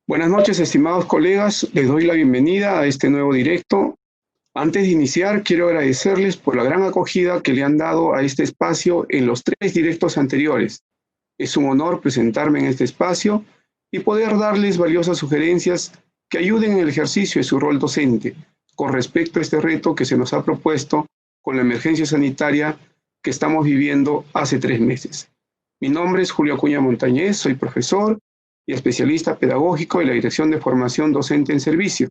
Buenas noches, estimados colegas. Les doy la bienvenida a este nuevo directo. Antes de iniciar, quiero agradecerles por la gran acogida que le han dado a este espacio en los 3 directos anteriores. Es un honor presentarme en este espacio y poder darles valiosas sugerencias que ayuden en el ejercicio de su rol docente con respecto a este reto que se nos ha propuesto con la emergencia sanitaria que estamos viviendo hace 3 meses. Mi nombre es Julio Acuña Montañez, soy profesor y especialista pedagógico de la Dirección de Formación Docente en Servicio,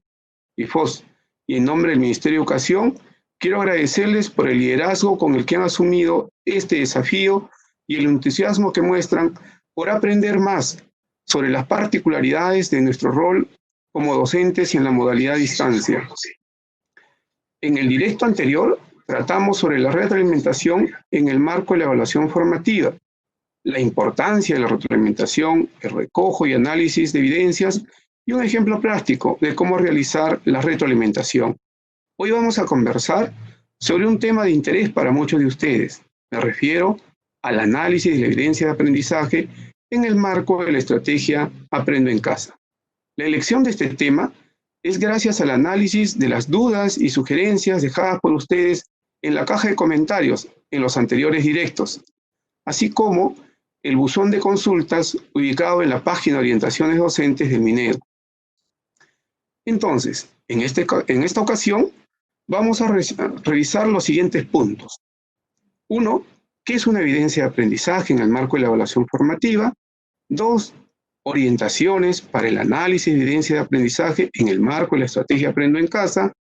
IFOS, y en nombre del Ministerio de Educación, quiero agradecerles por el liderazgo con el que han asumido este desafío y el entusiasmo que muestran por aprender más sobre las particularidades de nuestro rol como docentes y en la modalidad a distancia. En el directo anterior tratamos sobre la retroalimentación en el marco de la evaluación formativa, la importancia de la retroalimentación, el recojo y análisis de evidencias y un ejemplo práctico de cómo realizar la retroalimentación. Hoy vamos a conversar sobre un tema de interés para muchos de ustedes. Me refiero al análisis de la evidencia de aprendizaje en el marco de la estrategia Aprendo en Casa. La elección de este tema es gracias al análisis de las dudas y sugerencias dejadas por ustedes en la caja de comentarios en los anteriores directos, así como el buzón de consultas ubicado en la página de orientaciones docentes del Minedu. Entonces, en esta ocasión, vamos a revisar los siguientes puntos. 1. ¿Qué es una evidencia de aprendizaje en el marco de la evaluación formativa? 2. Orientaciones para el análisis de evidencia de aprendizaje en el marco de la estrategia Aprendo en Casa.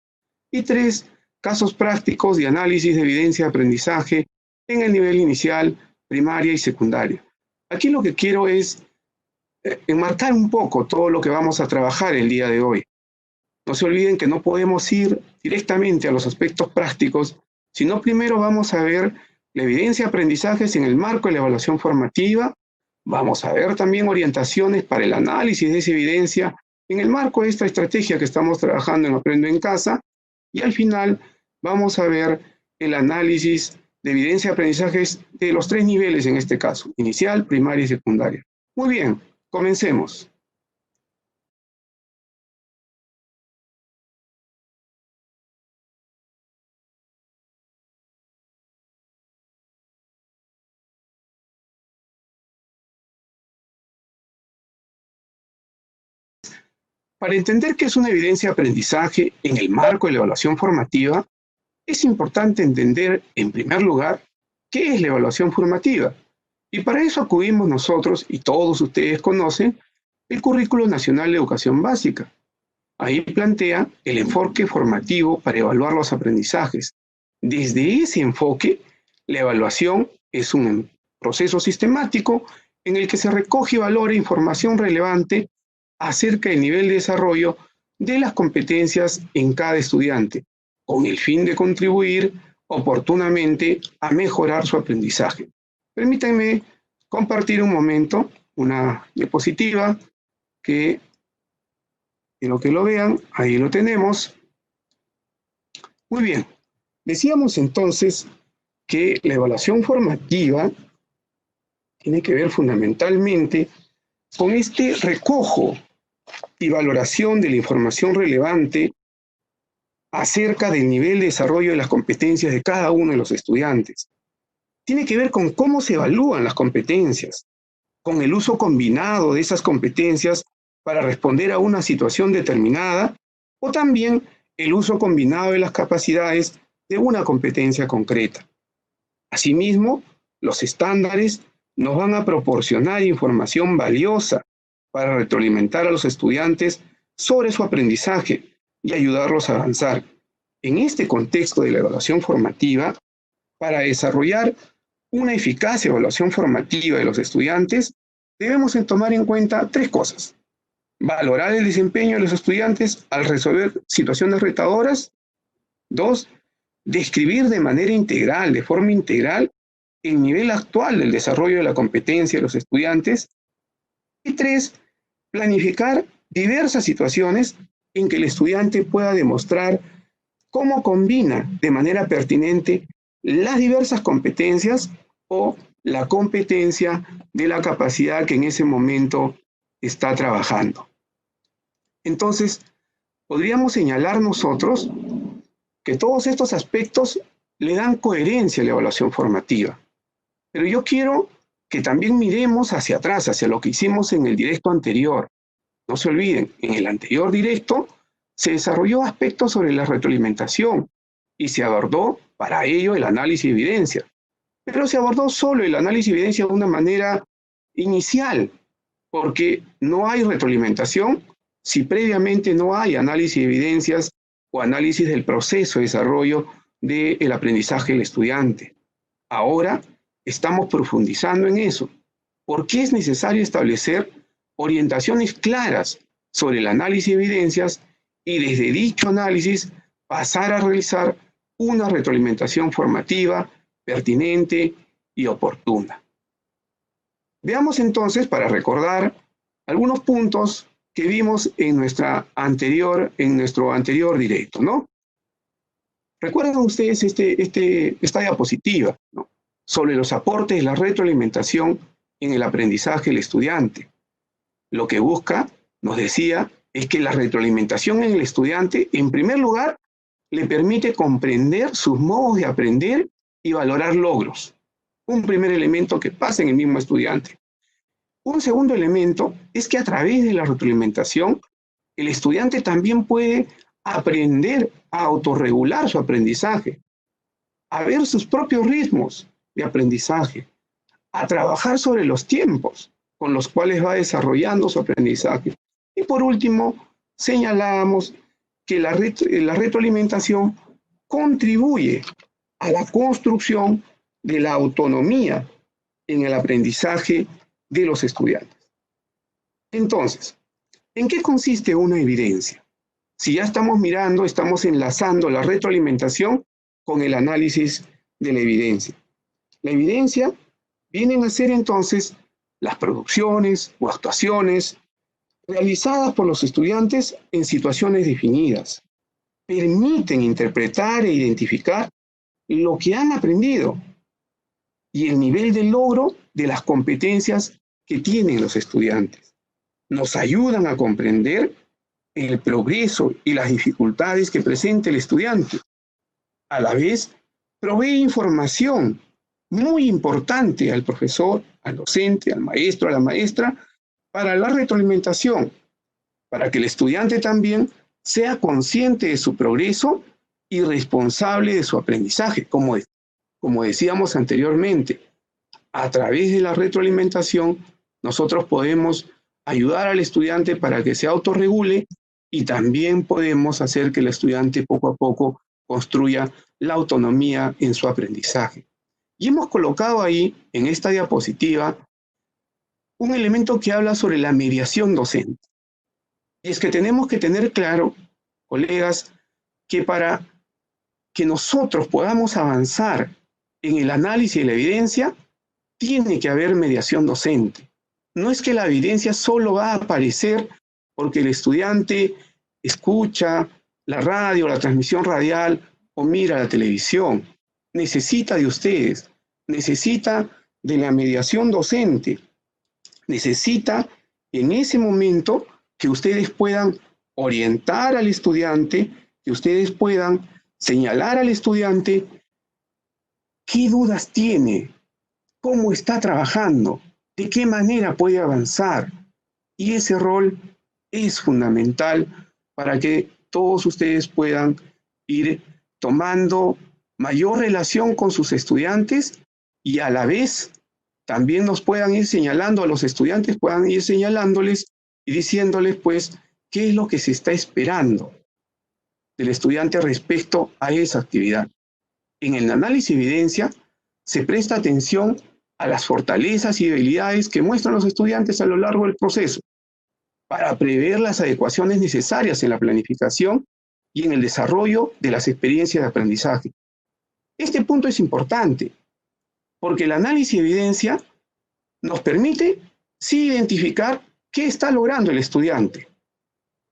Y 3. Casos prácticos de análisis de evidencia de aprendizaje en el nivel inicial, primaria y secundaria. Aquí lo que quiero es enmarcar un poco todo lo que vamos a trabajar el día de hoy. No se olviden que no podemos ir directamente a los aspectos prácticos, sino primero vamos a ver la evidencia de aprendizajes en el marco de la evaluación formativa, vamos a ver también orientaciones para el análisis de esa evidencia en el marco de esta estrategia que estamos trabajando en Aprendo en Casa, y al final vamos a ver el análisis de evidencia de aprendizajes de los 3 niveles en este caso, inicial, primaria y secundaria. Muy bien, comencemos. Para entender qué es una evidencia de aprendizaje en el marco de la evaluación formativa, es importante entender, en primer lugar, qué es la evaluación formativa. Y para eso acudimos nosotros, y todos ustedes conocen, el Currículo Nacional de Educación Básica. Ahí plantea el enfoque formativo para evaluar los aprendizajes. Desde ese enfoque, la evaluación es un proceso sistemático en el que se recoge y valora información relevante acerca del nivel de desarrollo de las competencias en cada estudiante, con el fin de contribuir oportunamente a mejorar su aprendizaje. Permítanme compartir un momento una diapositiva que, quiero que lo vean, ahí lo tenemos. Muy bien, decíamos entonces que la evaluación formativa tiene que ver fundamentalmente con este recojo y valoración de la información relevante acerca del nivel de desarrollo de las competencias de cada uno de los estudiantes. Tiene que ver con cómo se evalúan las competencias, con el uso combinado de esas competencias para responder a una situación determinada, o también el uso combinado de las capacidades de una competencia concreta. Asimismo, los estándares nos van a proporcionar información valiosa para retroalimentar a los estudiantes sobre su aprendizaje y ayudarlos a avanzar. En este contexto de la evaluación formativa, para desarrollar una eficaz evaluación formativa de los estudiantes, debemos tomar en cuenta 3 cosas. Valorar el desempeño de los estudiantes al resolver situaciones retadoras. 2, describir de manera integral, de forma integral, el nivel actual del desarrollo de la competencia de los estudiantes. Y 3, planificar diversas situaciones en que el estudiante pueda demostrar cómo combina de manera pertinente las diversas competencias o la competencia de la capacidad que en ese momento está trabajando. Entonces, podríamos señalar nosotros que todos estos aspectos le dan coherencia a la evaluación formativa. Pero yo quiero que también miremos hacia atrás, hacia lo que hicimos en el directo anterior. No se olviden, en el anterior directo se desarrolló aspectos sobre la retroalimentación y se abordó para ello el análisis de evidencia. Pero se abordó solo el análisis de evidencia de una manera inicial, porque no hay retroalimentación si previamente no hay análisis de evidencias o análisis del proceso de desarrollo del aprendizaje del estudiante. Ahora estamos profundizando en eso. ¿Por qué es necesario establecer orientaciones claras sobre el análisis de evidencias y desde dicho análisis pasar a realizar una retroalimentación formativa, pertinente y oportuna? Veamos entonces, para recordar, algunos puntos que vimos en nuestro anterior directo, ¿no? Recuerdan ustedes esta diapositiva, ¿no?, sobre los aportes de la retroalimentación en el aprendizaje del estudiante. Lo que busca, nos decía, es que la retroalimentación en el estudiante, en primer lugar, le permite comprender sus modos de aprender y valorar logros. Un primer elemento que pasa en el mismo estudiante. Un segundo elemento es que a través de la retroalimentación, el estudiante también puede aprender a autorregular su aprendizaje, a ver sus propios ritmos de aprendizaje, a trabajar sobre los tiempos con los cuales va desarrollando su aprendizaje. Y por último, señalábamos que la retroalimentación contribuye a la construcción de la autonomía en el aprendizaje de los estudiantes. Entonces, ¿en qué consiste una evidencia? Si ya estamos mirando, estamos enlazando la retroalimentación con el análisis de la evidencia. La evidencia vienen a ser entonces las producciones o actuaciones realizadas por los estudiantes en situaciones definidas. Permiten interpretar e identificar lo que han aprendido y el nivel de logro de las competencias que tienen los estudiantes. Nos ayudan a comprender el progreso y las dificultades que presenta el estudiante. A la vez, provee información muy importante al profesor, al docente, al maestro, a la maestra, para la retroalimentación, para que el estudiante también sea consciente de su progreso y responsable de su aprendizaje, como decíamos anteriormente. A través de la retroalimentación, nosotros podemos ayudar al estudiante para que se autorregule y también podemos hacer que el estudiante poco a poco construya la autonomía en su aprendizaje. Y hemos colocado ahí, en esta diapositiva, un elemento que habla sobre la mediación docente. Y es que tenemos que tener claro, colegas, que para que nosotros podamos avanzar en el análisis de la evidencia, tiene que haber mediación docente. No es que la evidencia solo va a aparecer porque el estudiante escucha la radio, la transmisión radial o mira la televisión. Necesita de ustedes, necesita de la mediación docente, necesita en ese momento que ustedes puedan orientar al estudiante, que ustedes puedan señalar al estudiante qué dudas tiene, cómo está trabajando, de qué manera puede avanzar. Y ese rol es fundamental para que todos ustedes puedan ir tomando mayor relación con sus estudiantes y a la vez también nos puedan ir señalando a los estudiantes, puedan ir señalándoles y diciéndoles pues qué es lo que se está esperando del estudiante respecto a esa actividad. En el análisis de evidencia se presta atención a las fortalezas y debilidades que muestran los estudiantes a lo largo del proceso para prever las adecuaciones necesarias en la planificación y en el desarrollo de las experiencias de aprendizaje. Este punto es importante porque el análisis de evidencia nos permite sí identificar qué está logrando el estudiante.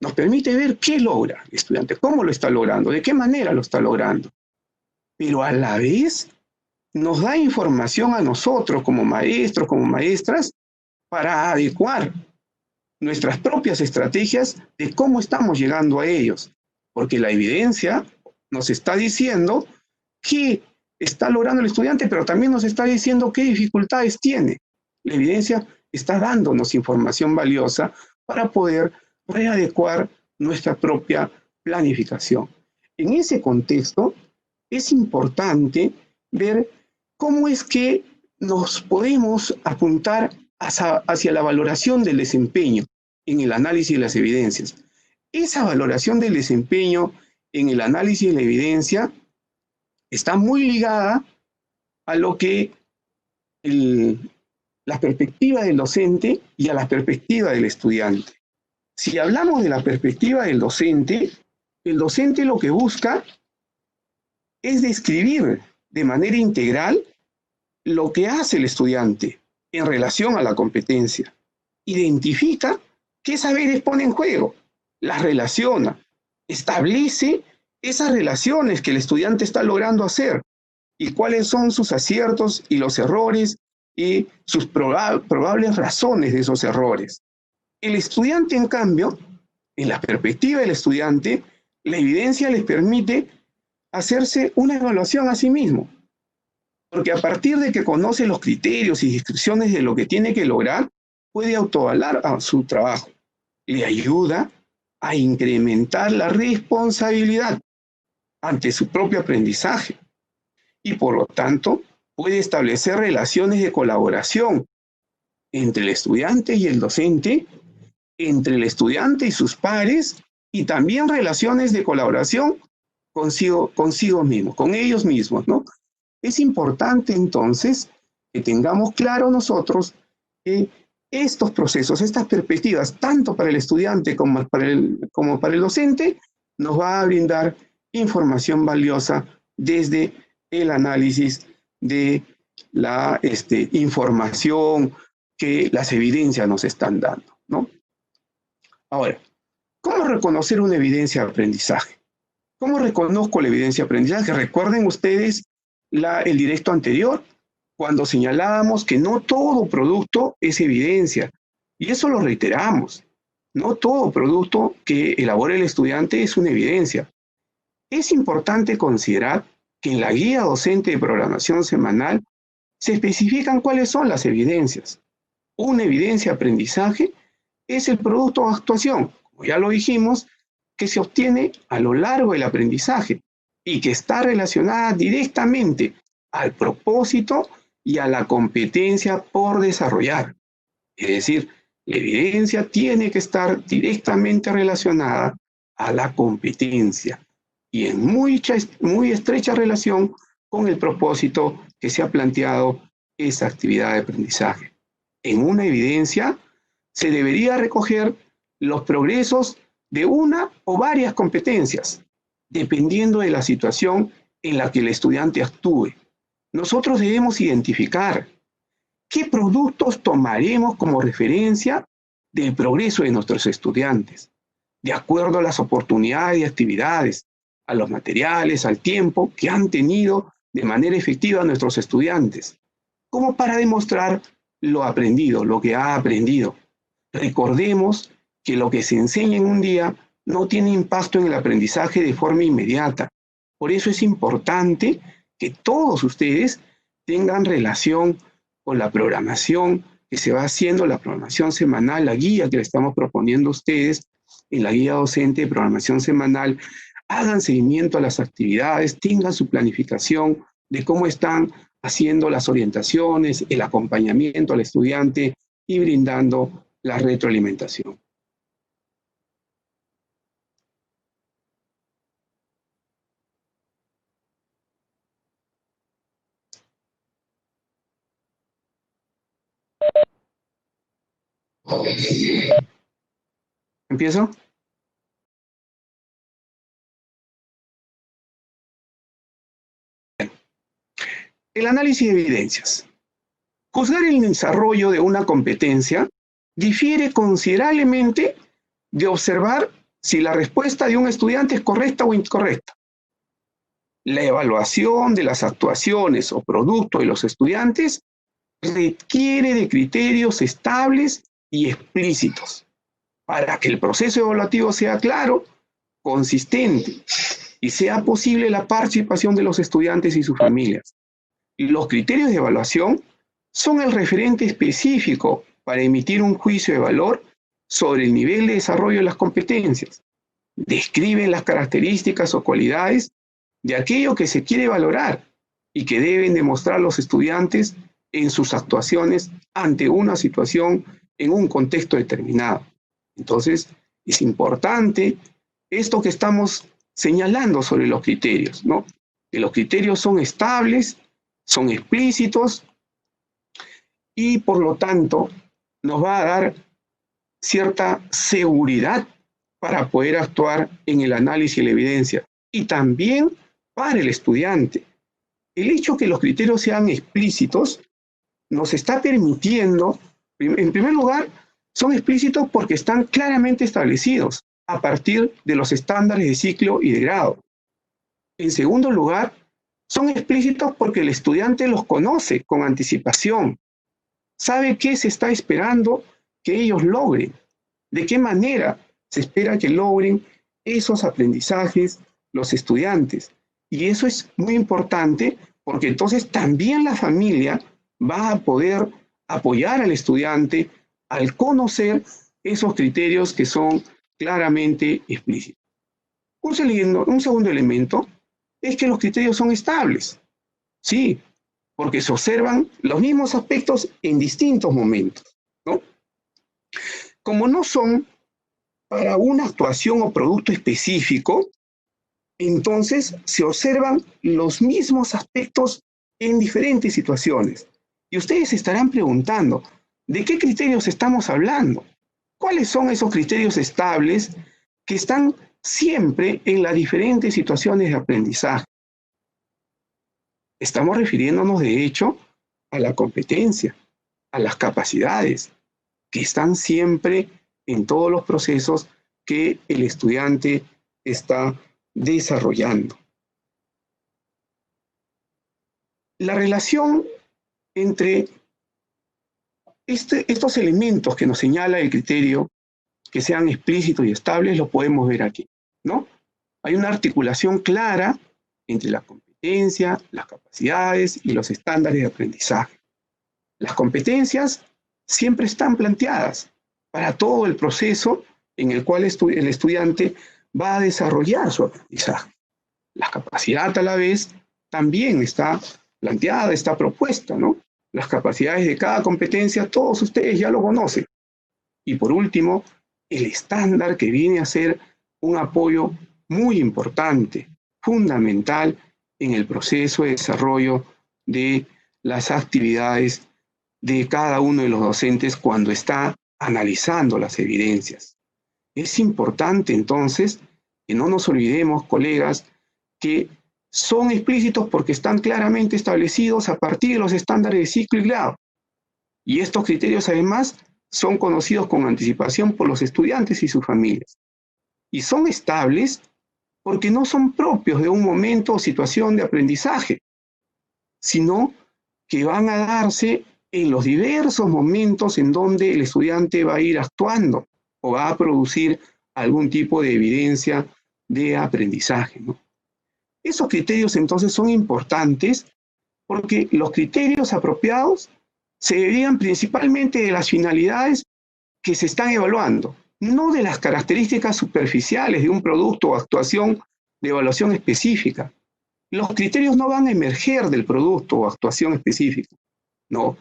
Nos permite ver qué logra el estudiante, cómo lo está logrando, de qué manera lo está logrando. Pero a la vez nos da información a nosotros como maestros, como maestras, para adecuar nuestras propias estrategias de cómo estamos llegando a ellos, porque la evidencia nos está diciendo qué está logrando el estudiante, pero también nos está diciendo qué dificultades tiene. La evidencia está dándonos información valiosa para poder readecuar nuestra propia planificación. En ese contexto, es importante ver cómo es que nos podemos apuntar hacia la valoración del desempeño en el análisis de las evidencias. Esa valoración del desempeño en el análisis de la evidencia está muy ligada a lo que la perspectiva del docente y a la perspectiva del estudiante. Si hablamos de la perspectiva del docente, el docente lo que busca es describir de manera integral lo que hace el estudiante en relación a la competencia. Identifica qué saberes pone en juego, las relaciona, establece esas relaciones que el estudiante está logrando hacer y cuáles son sus aciertos y los errores y sus probables razones de esos errores. El estudiante, en cambio, en la perspectiva del estudiante, la evidencia les permite hacerse una evaluación a sí mismo, porque a partir de que conoce los criterios y descripciones de lo que tiene que lograr, puede autoavalar a su trabajo. Le ayuda a incrementar la responsabilidad ante su propio aprendizaje y por lo tanto puede establecer relaciones de colaboración entre el estudiante y el docente, entre el estudiante y sus pares y también relaciones de colaboración consigo mismo, con ellos mismos, ¿no? Es importante entonces que tengamos claro nosotros que estos procesos, estas perspectivas, tanto para el estudiante como para el docente, nos va a brindar información valiosa desde el análisis de la información que las evidencias nos están dando, ¿no? Ahora, ¿cómo reconocer una evidencia de aprendizaje? ¿Cómo reconozco la evidencia de aprendizaje? Recuerden ustedes el directo anterior, cuando señalábamos que no todo producto es evidencia, y eso lo reiteramos. No todo producto que elabore el estudiante es una evidencia. Es importante considerar que en la guía docente de programación semanal se especifican cuáles son las evidencias. Una evidencia de aprendizaje es el producto de actuación, como ya lo dijimos, que se obtiene a lo largo del aprendizaje y que está relacionada directamente al propósito y a la competencia por desarrollar. Es decir, la evidencia tiene que estar directamente relacionada a la competencia y en muy estrecha relación con el propósito que se ha planteado esa actividad de aprendizaje. En una evidencia se debería recoger los progresos de una o varias competencias, dependiendo de la situación en la que el estudiante actúe. Nosotros debemos identificar qué productos tomaremos como referencia del progreso de nuestros estudiantes, de acuerdo a las oportunidades y actividades, a los materiales, al tiempo que han tenido de manera efectiva nuestros estudiantes, como para demostrar lo aprendido, lo que ha aprendido. Recordemos que lo que se enseña en un día no tiene impacto en el aprendizaje de forma inmediata. Por eso es importante que todos ustedes tengan relación con la programación que se va haciendo, la programación semanal, la guía que le estamos proponiendo a ustedes en la guía docente de programación semanal. Hagan seguimiento a las actividades, tengan su planificación de cómo están haciendo las orientaciones, el acompañamiento al estudiante y brindando la retroalimentación. ¿Empiezo? El análisis de evidencias. Juzgar el desarrollo de una competencia difiere considerablemente de observar si la respuesta de un estudiante es correcta o incorrecta. La evaluación de las actuaciones o productos de los estudiantes requiere de criterios estables y explícitos. para que el proceso evaluativo sea claro, consistente y sea posible la participación de los estudiantes y sus familias. Los criterios de evaluación son el referente específico para emitir un juicio de valor sobre el nivel de desarrollo de las competencias. Describen las características o cualidades de aquello que se quiere valorar y que deben demostrar los estudiantes en sus actuaciones ante una situación en un contexto determinado. Entonces, es importante esto que estamos señalando sobre los criterios, ¿no? Que los criterios son estables, son explícitos y por lo tanto nos va a dar cierta seguridad para poder actuar en el análisis de la evidencia y también para el estudiante. El hecho que los criterios sean explícitos nos está permitiendo, en primer lugar, son explícitos porque están claramente establecidos a partir de los estándares de ciclo y de grado. En segundo lugar, son explícitos porque el estudiante los conoce con anticipación, sabe qué se está esperando que ellos logren, de qué manera se espera que logren esos aprendizajes los estudiantes. Y eso es muy importante porque entonces también la familia va a poder apoyar al estudiante al conocer esos criterios que son claramente explícitos. Un segundo elemento es que los criterios son estables. Sí, porque se observan los mismos aspectos en distintos momentos, ¿no? Como no son para una actuación o producto específico, entonces se observan los mismos aspectos en diferentes situaciones. Y ustedes se estarán preguntando, ¿de qué criterios estamos hablando? ¿Cuáles son esos criterios estables que están siempre en las diferentes situaciones de aprendizaje? Estamos refiriéndonos, de hecho, a la competencia, a las capacidades, que están siempre en todos los procesos que el estudiante está desarrollando. La relación entre estos elementos que nos señala el criterio, que sean explícitos y estables, lo podemos ver aquí, ¿no? Hay una articulación clara entre la competencia, las capacidades y los estándares de aprendizaje. Las competencias siempre están planteadas para todo el proceso en el cual el estudiante va a desarrollar su aprendizaje. La capacidad a la vez también está planteada, está propuesta, ¿no? Las capacidades de cada competencia, todos ustedes ya lo conocen. Y por último, el estándar que viene a ser un apoyo muy importante, fundamental en el proceso de desarrollo de las actividades de cada uno de los docentes cuando está analizando las evidencias. Es importante entonces que no nos olvidemos, colegas, que son explícitos porque están claramente establecidos a partir de los estándares de ciclo y grado. Y estos criterios además son conocidos con anticipación por los estudiantes y sus familias. Y son estables porque no son propios de un momento o situación de aprendizaje, sino que van a darse en los diversos momentos en donde el estudiante va a ir actuando o va a producir algún tipo de evidencia de aprendizaje, ¿no? Esos criterios entonces son importantes porque los criterios apropiados se derivan principalmente de las finalidades que se están evaluando, no de las características superficiales de un producto o actuación de evaluación específica. Los criterios no van a emerger del producto o actuación específica, no,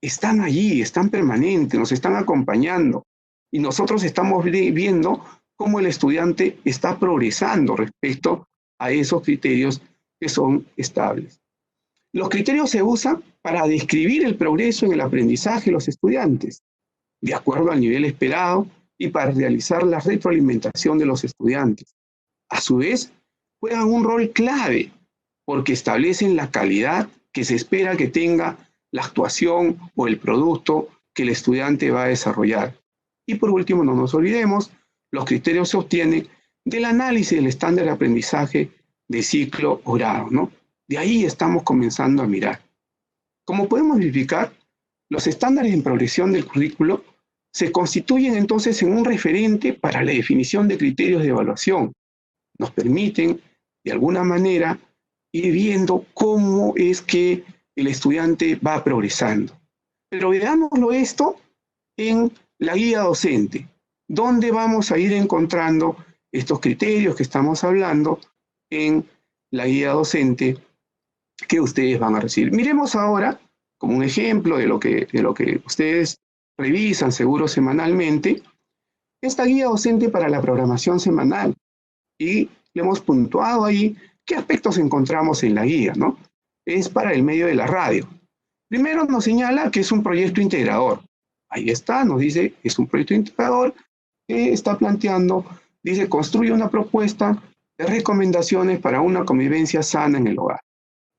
están allí, están permanentes, nos están acompañando y nosotros estamos viendo cómo el estudiante está progresando respecto a esos criterios que son estables. Los criterios se usan para describir el progreso en el aprendizaje de los estudiantes, de acuerdo al nivel esperado y para realizar la retroalimentación de los estudiantes. A su vez, juegan un rol clave porque establecen la calidad que se espera que tenga la actuación o el producto que el estudiante va a desarrollar. Y por último, no nos olvidemos, los criterios se obtienen del análisis del estándar de aprendizaje de ciclo o grado, ¿no? De ahí estamos comenzando a mirar. Como podemos verificar, los estándares en progresión del currículo se constituyen entonces en un referente para la definición de criterios de evaluación. Nos permiten, de alguna manera, ir viendo cómo es que el estudiante va progresando. Pero veámoslo esto en la guía docente, donde vamos a ir encontrando estos criterios que estamos hablando en la guía docente que ustedes van a recibir. Miremos ahora, como un ejemplo de lo que ustedes revisan seguro semanalmente, esta guía docente para la programación semanal. Y le hemos puntuado ahí qué aspectos encontramos en la guía, ¿no? Es para el medio de la radio. Primero nos señala que es un proyecto integrador. Ahí está, nos dice, es un proyecto integrador que está planteando, dice, construye una propuesta de recomendaciones para una convivencia sana en el hogar.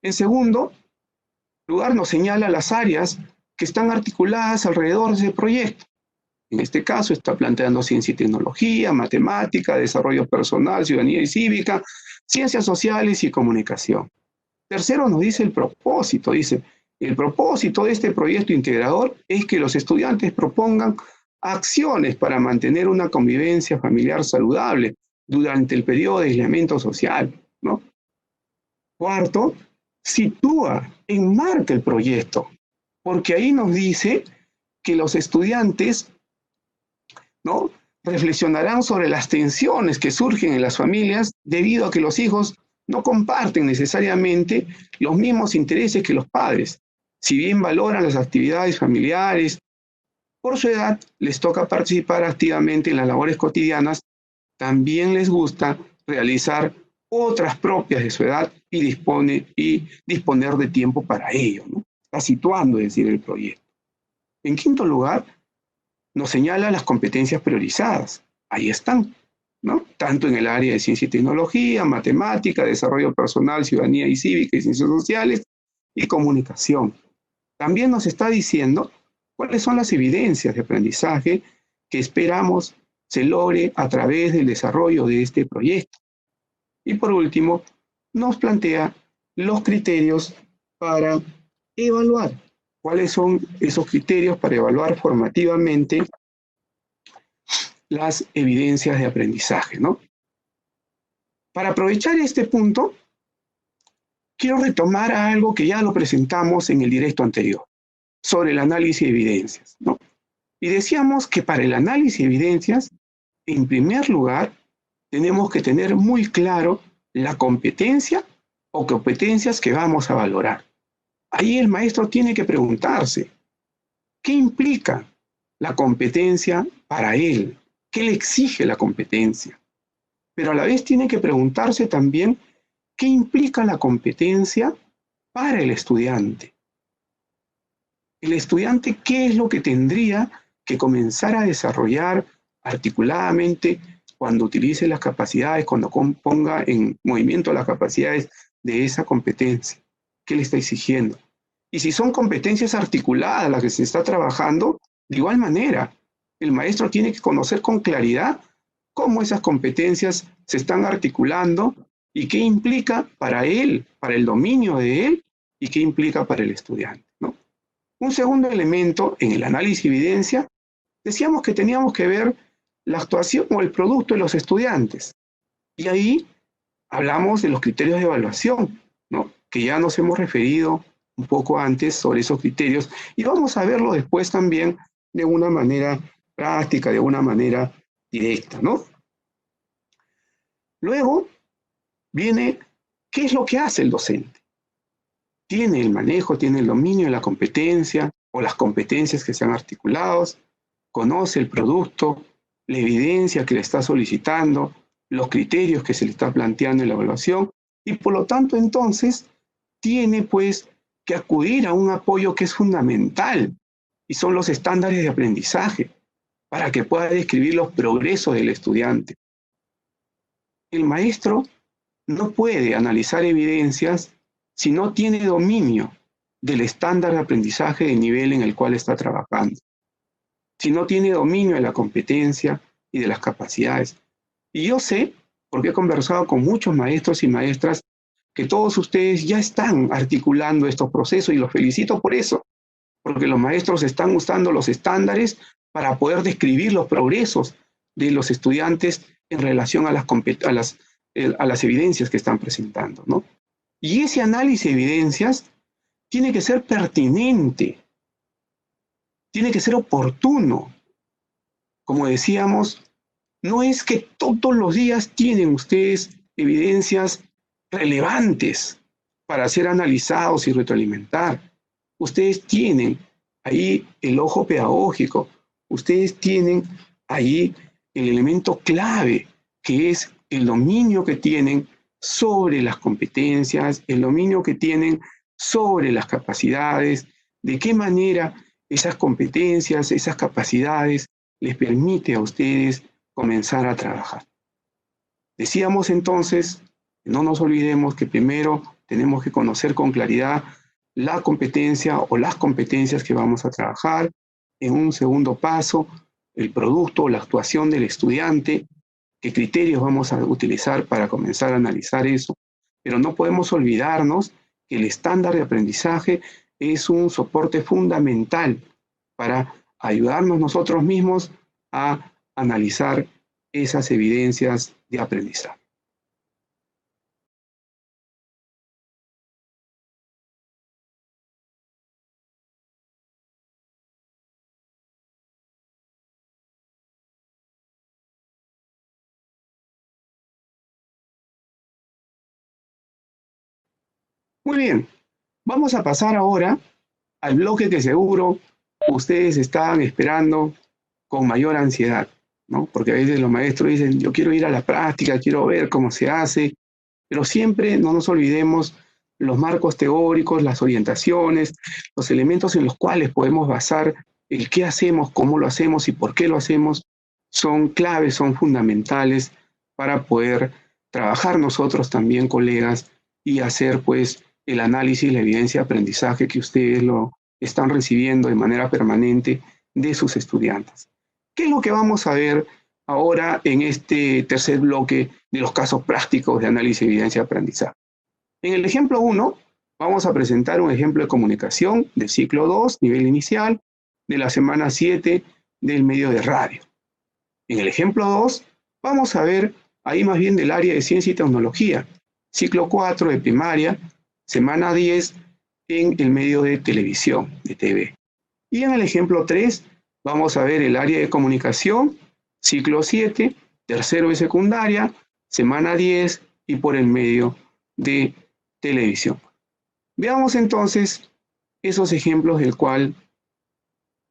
En segundo lugar, nos señala las áreas que están articuladas alrededor de ese proyecto. En este caso está planteando ciencia y tecnología, matemática, desarrollo personal, ciudadanía y cívica, ciencias sociales y comunicación. Tercero nos dice el propósito, dice, el propósito de este proyecto integrador es que los estudiantes propongan acciones para mantener una convivencia familiar saludable durante el periodo de aislamiento social, ¿no? Cuarto, sitúa, enmarca el proyecto, porque ahí nos dice que los estudiantes, ¿no?, reflexionarán sobre las tensiones que surgen en las familias debido a que los hijos no comparten necesariamente los mismos intereses que los padres. Si bien valoran las actividades familiares, por su edad les toca participar activamente en las labores cotidianas, también les gusta realizar otras propias de su edad y disponer de tiempo para ello, ¿no? Está situando, es decir, el proyecto. En quinto lugar, nos señala las competencias priorizadas. Ahí están, ¿no? Tanto en el área de ciencia y tecnología, matemática, desarrollo personal, ciudadanía y cívica y ciencias sociales y comunicación. También nos está diciendo cuáles son las evidencias de aprendizaje que esperamos se logre a través del desarrollo de este proyecto. Y por último, nos plantea los criterios para evaluar. ¿Cuáles son esos criterios para evaluar formativamente las evidencias de aprendizaje, ¿no? Para aprovechar este punto, quiero retomar algo que ya lo presentamos en el directo anterior, sobre el análisis de evidencias, ¿no? Y decíamos que para el análisis de evidencias, en primer lugar, tenemos que tener muy claro la competencia o competencias que vamos a valorar. Ahí el maestro tiene que preguntarse, ¿qué implica la competencia para él? ¿Qué le exige la competencia? Pero a la vez tiene que preguntarse también, ¿qué implica la competencia para el estudiante? El estudiante, ¿qué es lo que tendría que comenzar a desarrollar articuladamente cuando utilice las capacidades, cuando ponga en movimiento las capacidades de esa competencia? ¿Qué le está exigiendo? Y si son competencias articuladas las que se está trabajando, de igual manera, el maestro tiene que conocer con claridad cómo esas competencias se están articulando y qué implica para él, para el dominio de él, y qué implica para el estudiante, ¿no? Un segundo elemento en el análisis de evidencia, decíamos que teníamos que ver la actuación o el producto de los estudiantes. Y ahí hablamos de los criterios de evaluación, ¿no?, que ya nos hemos referido un poco antes sobre esos criterios, y vamos a verlo después también de una manera práctica, de una manera directa, ¿no? Luego viene, ¿qué es lo que hace el docente? Tiene el manejo, tiene el dominio de la competencia o las competencias que se han articulado, conoce el producto, la evidencia que le está solicitando, los criterios que se le está planteando en la evaluación, y por lo tanto entonces tiene pues que acudir a un apoyo que es fundamental, y son los estándares de aprendizaje, para que pueda describir los progresos del estudiante. El maestro no puede analizar evidencias si no tiene dominio del estándar de aprendizaje del nivel en el cual está trabajando, si no tiene dominio de la competencia y de las capacidades. Y yo sé, porque he conversado con muchos maestros y maestras, que todos ustedes ya están articulando estos procesos y los felicito por eso, porque los maestros están usando los estándares para poder describir los progresos de los estudiantes en relación a las evidencias que están presentando, ¿no? Y ese análisis de evidencias tiene que ser pertinente, tiene que ser oportuno. Como decíamos, no es que todos los días tienen ustedes evidencias relevantes para ser analizados y retroalimentar. Ustedes tienen ahí el ojo pedagógico, ustedes tienen ahí el elemento clave, que es el dominio que tienen sobre las competencias, el dominio que tienen sobre las capacidades, de qué manera esas competencias, esas capacidades les permite a ustedes comenzar a trabajar. Decíamos entonces, no nos olvidemos que primero tenemos que conocer con claridad la competencia o las competencias que vamos a trabajar. En un segundo paso, el producto o la actuación del estudiante, qué criterios vamos a utilizar para comenzar a analizar eso. Pero no podemos olvidarnos que el estándar de aprendizaje es un soporte fundamental para ayudarnos nosotros mismos a analizar esas evidencias de aprendizaje. Muy bien, vamos a pasar ahora al bloque que seguro ustedes estaban esperando con mayor ansiedad, ¿no? Porque a veces los maestros dicen, yo quiero ir a la práctica, quiero ver cómo se hace, pero siempre no nos olvidemos los marcos teóricos, las orientaciones, los elementos en los cuales podemos basar el qué hacemos, cómo lo hacemos y por qué lo hacemos, son claves, son fundamentales para poder trabajar nosotros también, colegas, y hacer pues el análisis, la evidencia de aprendizaje que ustedes lo están recibiendo de manera permanente de sus estudiantes. ¿Qué es lo que vamos a ver ahora en este tercer bloque de los casos prácticos de análisis de evidencia de aprendizaje? En el ejemplo 1, vamos a presentar un ejemplo de comunicación del ciclo 2, nivel inicial, de la semana 7 del medio de radio. En el ejemplo 2, vamos a ver ahí más bien del área de ciencia y tecnología, ciclo 4 de primaria, semana 10 en el medio de televisión, de TV. Y en el ejemplo 3, vamos a ver el área de comunicación, ciclo 7, tercero de secundaria, semana 10 y por el medio de televisión. Veamos entonces esos ejemplos del cual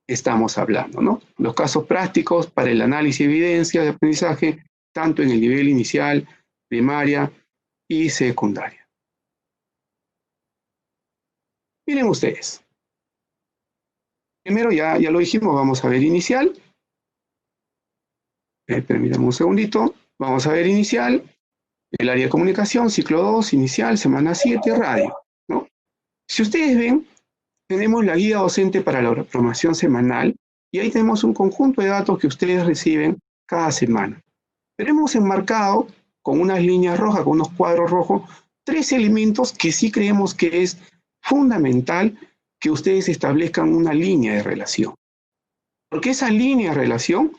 estamos hablando, ¿no? Los casos prácticos para el análisis de evidencia de aprendizaje, tanto en el nivel inicial, primaria y secundaria. Miren ustedes. Primero ya lo dijimos, vamos a ver inicial. Permítanme un segundito. Vamos a ver inicial, el área de comunicación, ciclo 2, inicial, semana 7, radio, ¿no? Si ustedes ven, tenemos la guía docente para la programación semanal y ahí tenemos un conjunto de datos que ustedes reciben cada semana. Pero hemos enmarcado con unas líneas rojas, con unos cuadros rojos, 3 elementos que sí creemos que es fundamental que ustedes establezcan una línea de relación. Porque esa línea de relación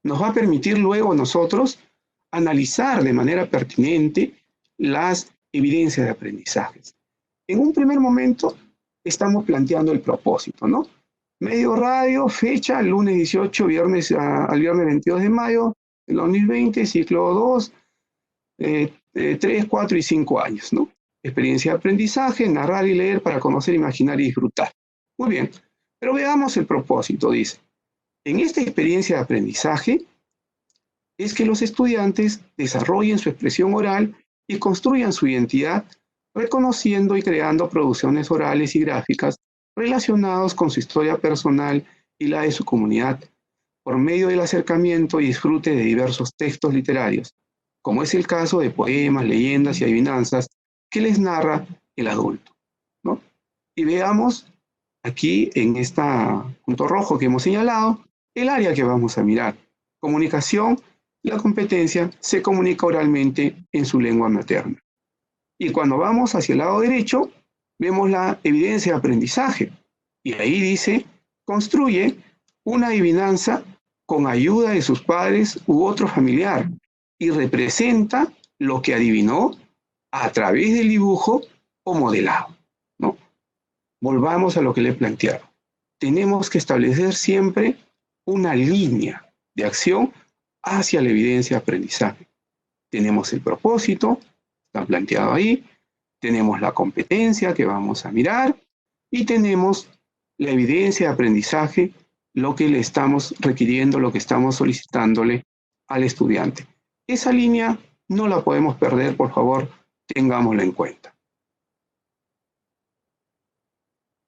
nos va a permitir luego a nosotros analizar de manera pertinente las evidencias de aprendizajes. En un primer momento estamos planteando el propósito, ¿no? Medio radio, fecha, lunes 18, viernes al viernes 22 de mayo del 2020, ciclo 2, 3, 4 y 5 años, ¿no? Experiencia de aprendizaje, narrar y leer para conocer, imaginar y disfrutar. Muy bien, pero veamos el propósito, dice. En esta experiencia de aprendizaje es que los estudiantes desarrollen su expresión oral y construyan su identidad, reconociendo y creando producciones orales y gráficas relacionadas con su historia personal y la de su comunidad, por medio del acercamiento y disfrute de diversos textos literarios, como es el caso de poemas, leyendas y adivinanzas que les narra el adulto, ¿no? Y veamos aquí en este punto rojo que hemos señalado, el área que vamos a mirar. Comunicación, la competencia se comunica oralmente en su lengua materna. Y cuando vamos hacia el lado derecho, vemos la evidencia de aprendizaje. Y ahí dice, construye una adivinanza con ayuda de sus padres u otro familiar y representa lo que adivinó a través del dibujo o modelado, ¿no? Volvamos a lo que le he planteado. Tenemos que establecer siempre una línea de acción hacia la evidencia de aprendizaje. Tenemos el propósito, está planteado ahí, tenemos la competencia que vamos a mirar y tenemos la evidencia de aprendizaje, lo que le estamos requiriendo, lo que estamos solicitándole al estudiante. Esa línea no la podemos perder, por favor, tengámosla en cuenta.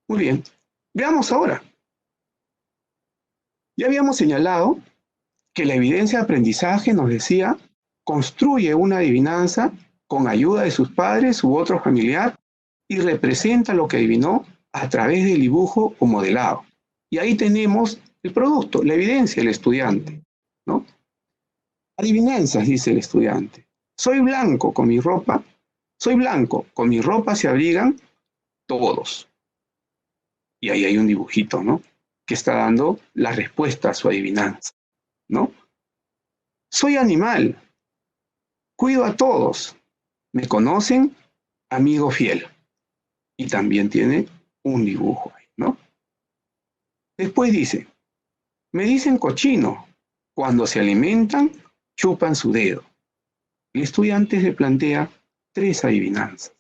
Muy bien, veamos ahora. Ya habíamos señalado que la evidencia de aprendizaje, nos decía, construye una adivinanza con ayuda de sus padres u otro familiar y representa lo que adivinó a través del dibujo o modelado. Y ahí tenemos el producto, la evidencia del estudiante, ¿no? Adivinanzas, dice el estudiante. Soy blanco con mi ropa se abrigan todos. Y ahí hay un dibujito, ¿no? Que está dando la respuesta a su adivinanza, ¿no? Soy animal, cuido a todos, me conocen, amigo fiel. Y también tiene un dibujo ahí, ¿no? Después dice, me dicen cochino, cuando se alimentan, chupan su dedo. El estudiante se plantea 3 adivinanzas.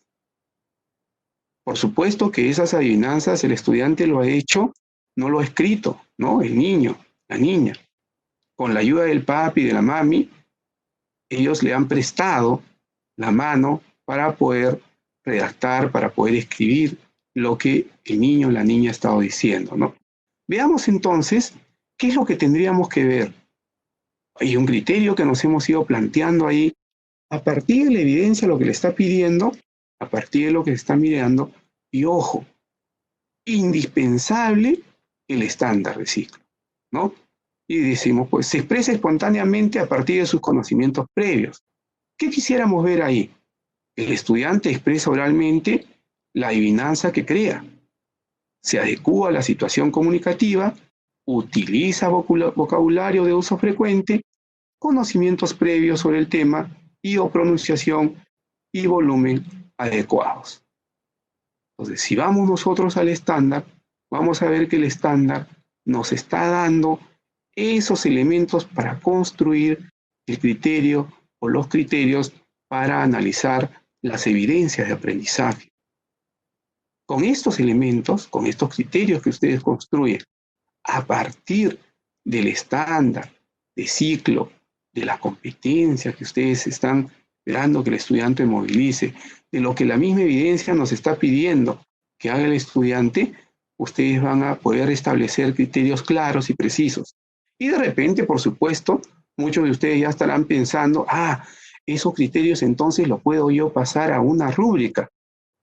Por supuesto que esas adivinanzas el estudiante lo ha hecho, no lo ha escrito, ¿no? El niño, la niña. Con la ayuda del papi y de la mami, ellos le han prestado la mano para poder redactar, para poder escribir lo que el niño o la niña ha estado diciendo, ¿no? Veamos entonces qué es lo que tendríamos que ver. Hay un criterio que nos hemos ido planteando ahí, a partir de la evidencia, lo que le está pidiendo, a partir de lo que está mirando, y ojo, indispensable el estándar de ciclo, ¿no? Y decimos, pues se expresa espontáneamente a partir de sus conocimientos previos. ¿Qué quisiéramos ver ahí? El estudiante expresa oralmente la adivinanza que crea, se adecúa a la situación comunicativa, utiliza vocabulario de uso frecuente, conocimientos previos sobre el tema y o pronunciación y volumen adecuados. Entonces, si vamos nosotros al estándar, vamos a ver que el estándar nos está dando esos elementos para construir el criterio o los criterios para analizar las evidencias de aprendizaje. Con estos elementos, con estos criterios que ustedes construyen a partir del estándar, de ciclo, de la competencia que ustedes están esperando que el estudiante movilice, de lo que la misma evidencia nos está pidiendo que haga el estudiante, ustedes van a poder establecer criterios claros y precisos. Y de repente, por supuesto, muchos de ustedes ya estarán pensando, esos criterios entonces los puedo yo pasar a una rúbrica.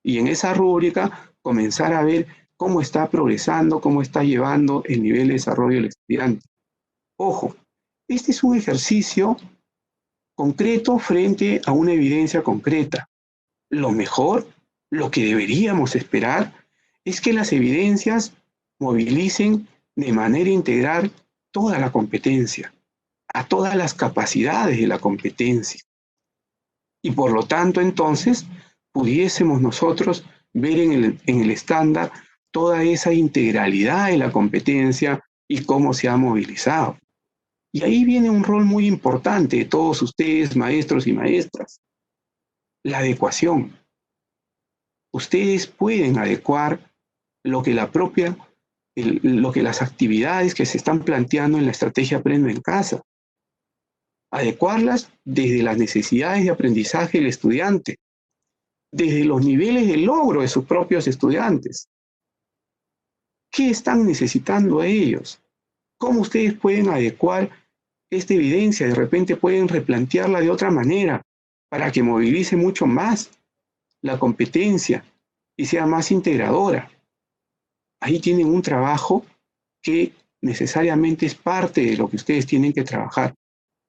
Y en esa rúbrica comenzar a ver cómo está progresando, cómo está llevando el nivel de desarrollo del estudiante. Ojo, este es un ejercicio concreto frente a una evidencia concreta. Lo mejor, lo que deberíamos esperar, es que las evidencias movilicen de manera integral toda la competencia, a todas las capacidades de la competencia. Y por lo tanto, entonces, pudiésemos nosotros ver en el estándar toda esa integralidad de la competencia y cómo se ha movilizado. Y ahí viene un rol muy importante de todos ustedes, maestros y maestras, la adecuación. Ustedes pueden adecuar lo que las actividades que se están planteando en la estrategia Aprendo en Casa. Adecuarlas desde las necesidades de aprendizaje del estudiante, desde los niveles de logro de sus propios estudiantes. ¿Qué están necesitando ellos? ¿Cómo ustedes pueden adecuar esta evidencia? De repente pueden replantearla de otra manera para que movilice mucho más la competencia y sea más integradora. Ahí tienen un trabajo que necesariamente es parte de lo que ustedes tienen que trabajar.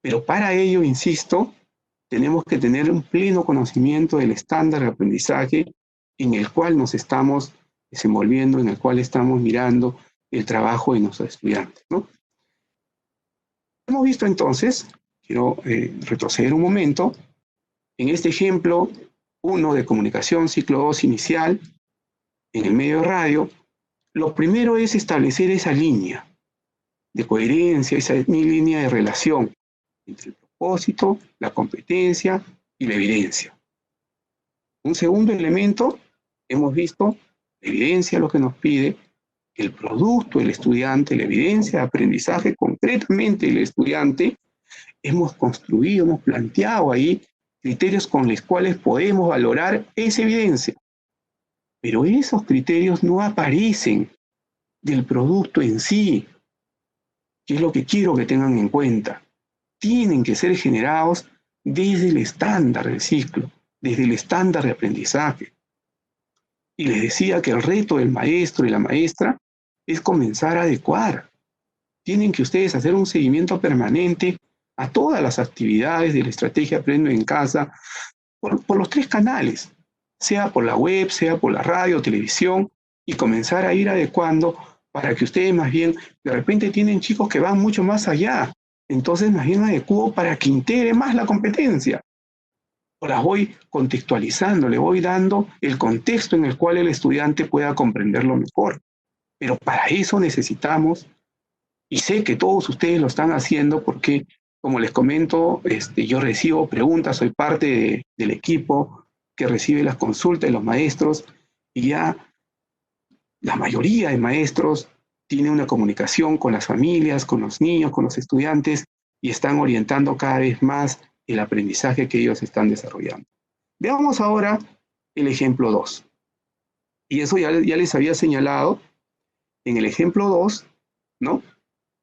Pero para ello, insisto, tenemos que tener un pleno conocimiento del estándar de aprendizaje en el cual nos estamos desenvolviendo, en el cual estamos mirando el trabajo de nuestros estudiantes, ¿no? hemos visto entonces, quiero retroceder un momento, en este ejemplo 1 de comunicación, ciclo 2 inicial, en el medio de radio, lo primero es establecer esa línea de coherencia, esa línea de relación entre el propósito, la competencia y la evidencia. Un segundo elemento, hemos visto la evidencia, lo que nos pide, el producto, el estudiante, la evidencia de aprendizaje, concretamente el estudiante, hemos construido, hemos planteado ahí criterios con los cuales podemos valorar esa evidencia. Pero esos criterios no aparecen del producto en sí, que es lo que quiero que tengan en cuenta. Tienen que ser generados desde el estándar del ciclo, desde el estándar de aprendizaje. Y les decía que el reto del maestro y la maestra es comenzar a adecuar. Tienen que ustedes hacer un seguimiento permanente a todas las actividades de la estrategia Aprendo en Casa por los 3 canales, sea por la web, sea por la radio, televisión, y comenzar a ir adecuando para que ustedes más bien, de repente tienen chicos que van mucho más allá, entonces más bien adecuo para que integre más la competencia. O las voy contextualizando, le voy dando el contexto en el cual el estudiante pueda comprenderlo mejor. Pero para eso necesitamos, y sé que todos ustedes lo están haciendo porque, como les comento, yo recibo preguntas, soy parte del equipo que recibe las consultas de los maestros, y ya la mayoría de maestros tiene una comunicación con las familias, con los niños, con los estudiantes, y están orientando cada vez más el aprendizaje que ellos están desarrollando. Veamos ahora el ejemplo 2. Y eso ya les había señalado en el ejemplo 2, ¿no?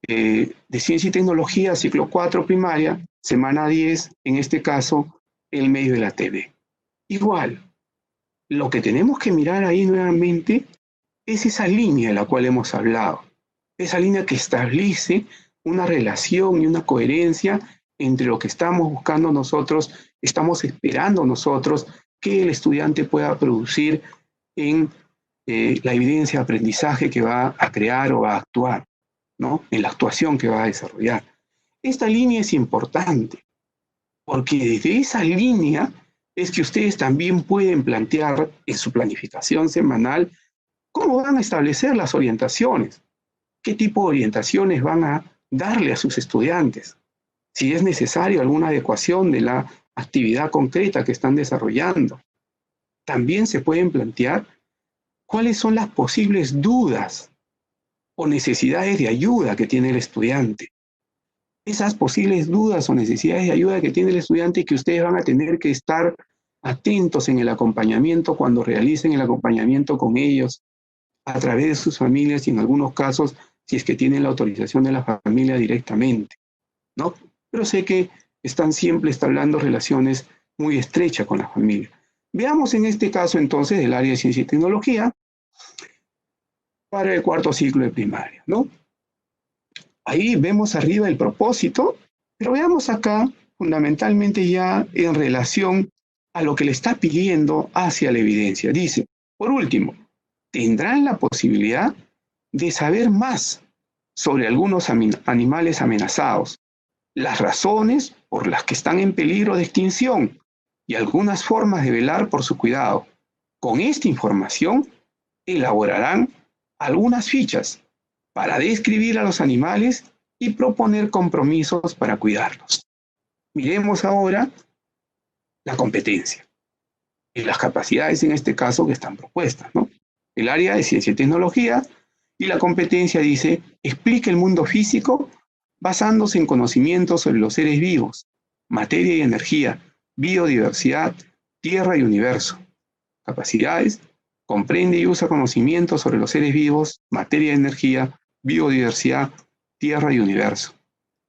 De Ciencia y Tecnología, ciclo 4 primaria, semana 10, en este caso, el medio de la TV. Igual, lo que tenemos que mirar ahí nuevamente es esa línea de la cual hemos hablado, esa línea que establece una relación y una coherencia entre lo que estamos buscando nosotros, estamos esperando nosotros que el estudiante pueda producir en la evidencia de aprendizaje que va a crear o va a actuar, ¿no? En la actuación que va a desarrollar. Esta línea es importante, porque desde esa línea es que ustedes también pueden plantear en su planificación semanal cómo van a establecer las orientaciones, qué tipo de orientaciones van a darle a sus estudiantes, si es necesario alguna adecuación de la actividad concreta que están desarrollando. También se pueden plantear cuáles son las posibles dudas o necesidades de ayuda que tiene el estudiante. Esas posibles dudas o necesidades de ayuda que tiene el estudiante y que ustedes van a tener que estar atentos en el acompañamiento cuando realicen el acompañamiento con ellos a través de sus familias y en algunos casos si es que tienen la autorización de la familia directamente, ¿no? Pero sé que están siempre estableciendo relaciones muy estrechas con la familia. Veamos en este caso entonces el área de Ciencia y Tecnología para el 4º ciclo de primaria, ¿no? Ahí vemos arriba el propósito, pero veamos acá fundamentalmente ya en relación a lo que le está pidiendo hacia la evidencia. Dice, por último, tendrán la posibilidad de saber más sobre algunos animales amenazados, las razones por las que están en peligro de extinción y algunas formas de velar por su cuidado. Con esta información elaborarán algunas fichas para describir a los animales y proponer compromisos para cuidarlos. Miremos ahora la competencia y las capacidades en este caso que están propuestas, ¿no? El área de Ciencia y Tecnología y la competencia dice, explica el mundo físico basándose en conocimientos sobre los seres vivos, materia y energía, biodiversidad, tierra y universo. Capacidades, comprende y usa conocimientos sobre los seres vivos, materia y energía, biodiversidad, tierra y universo.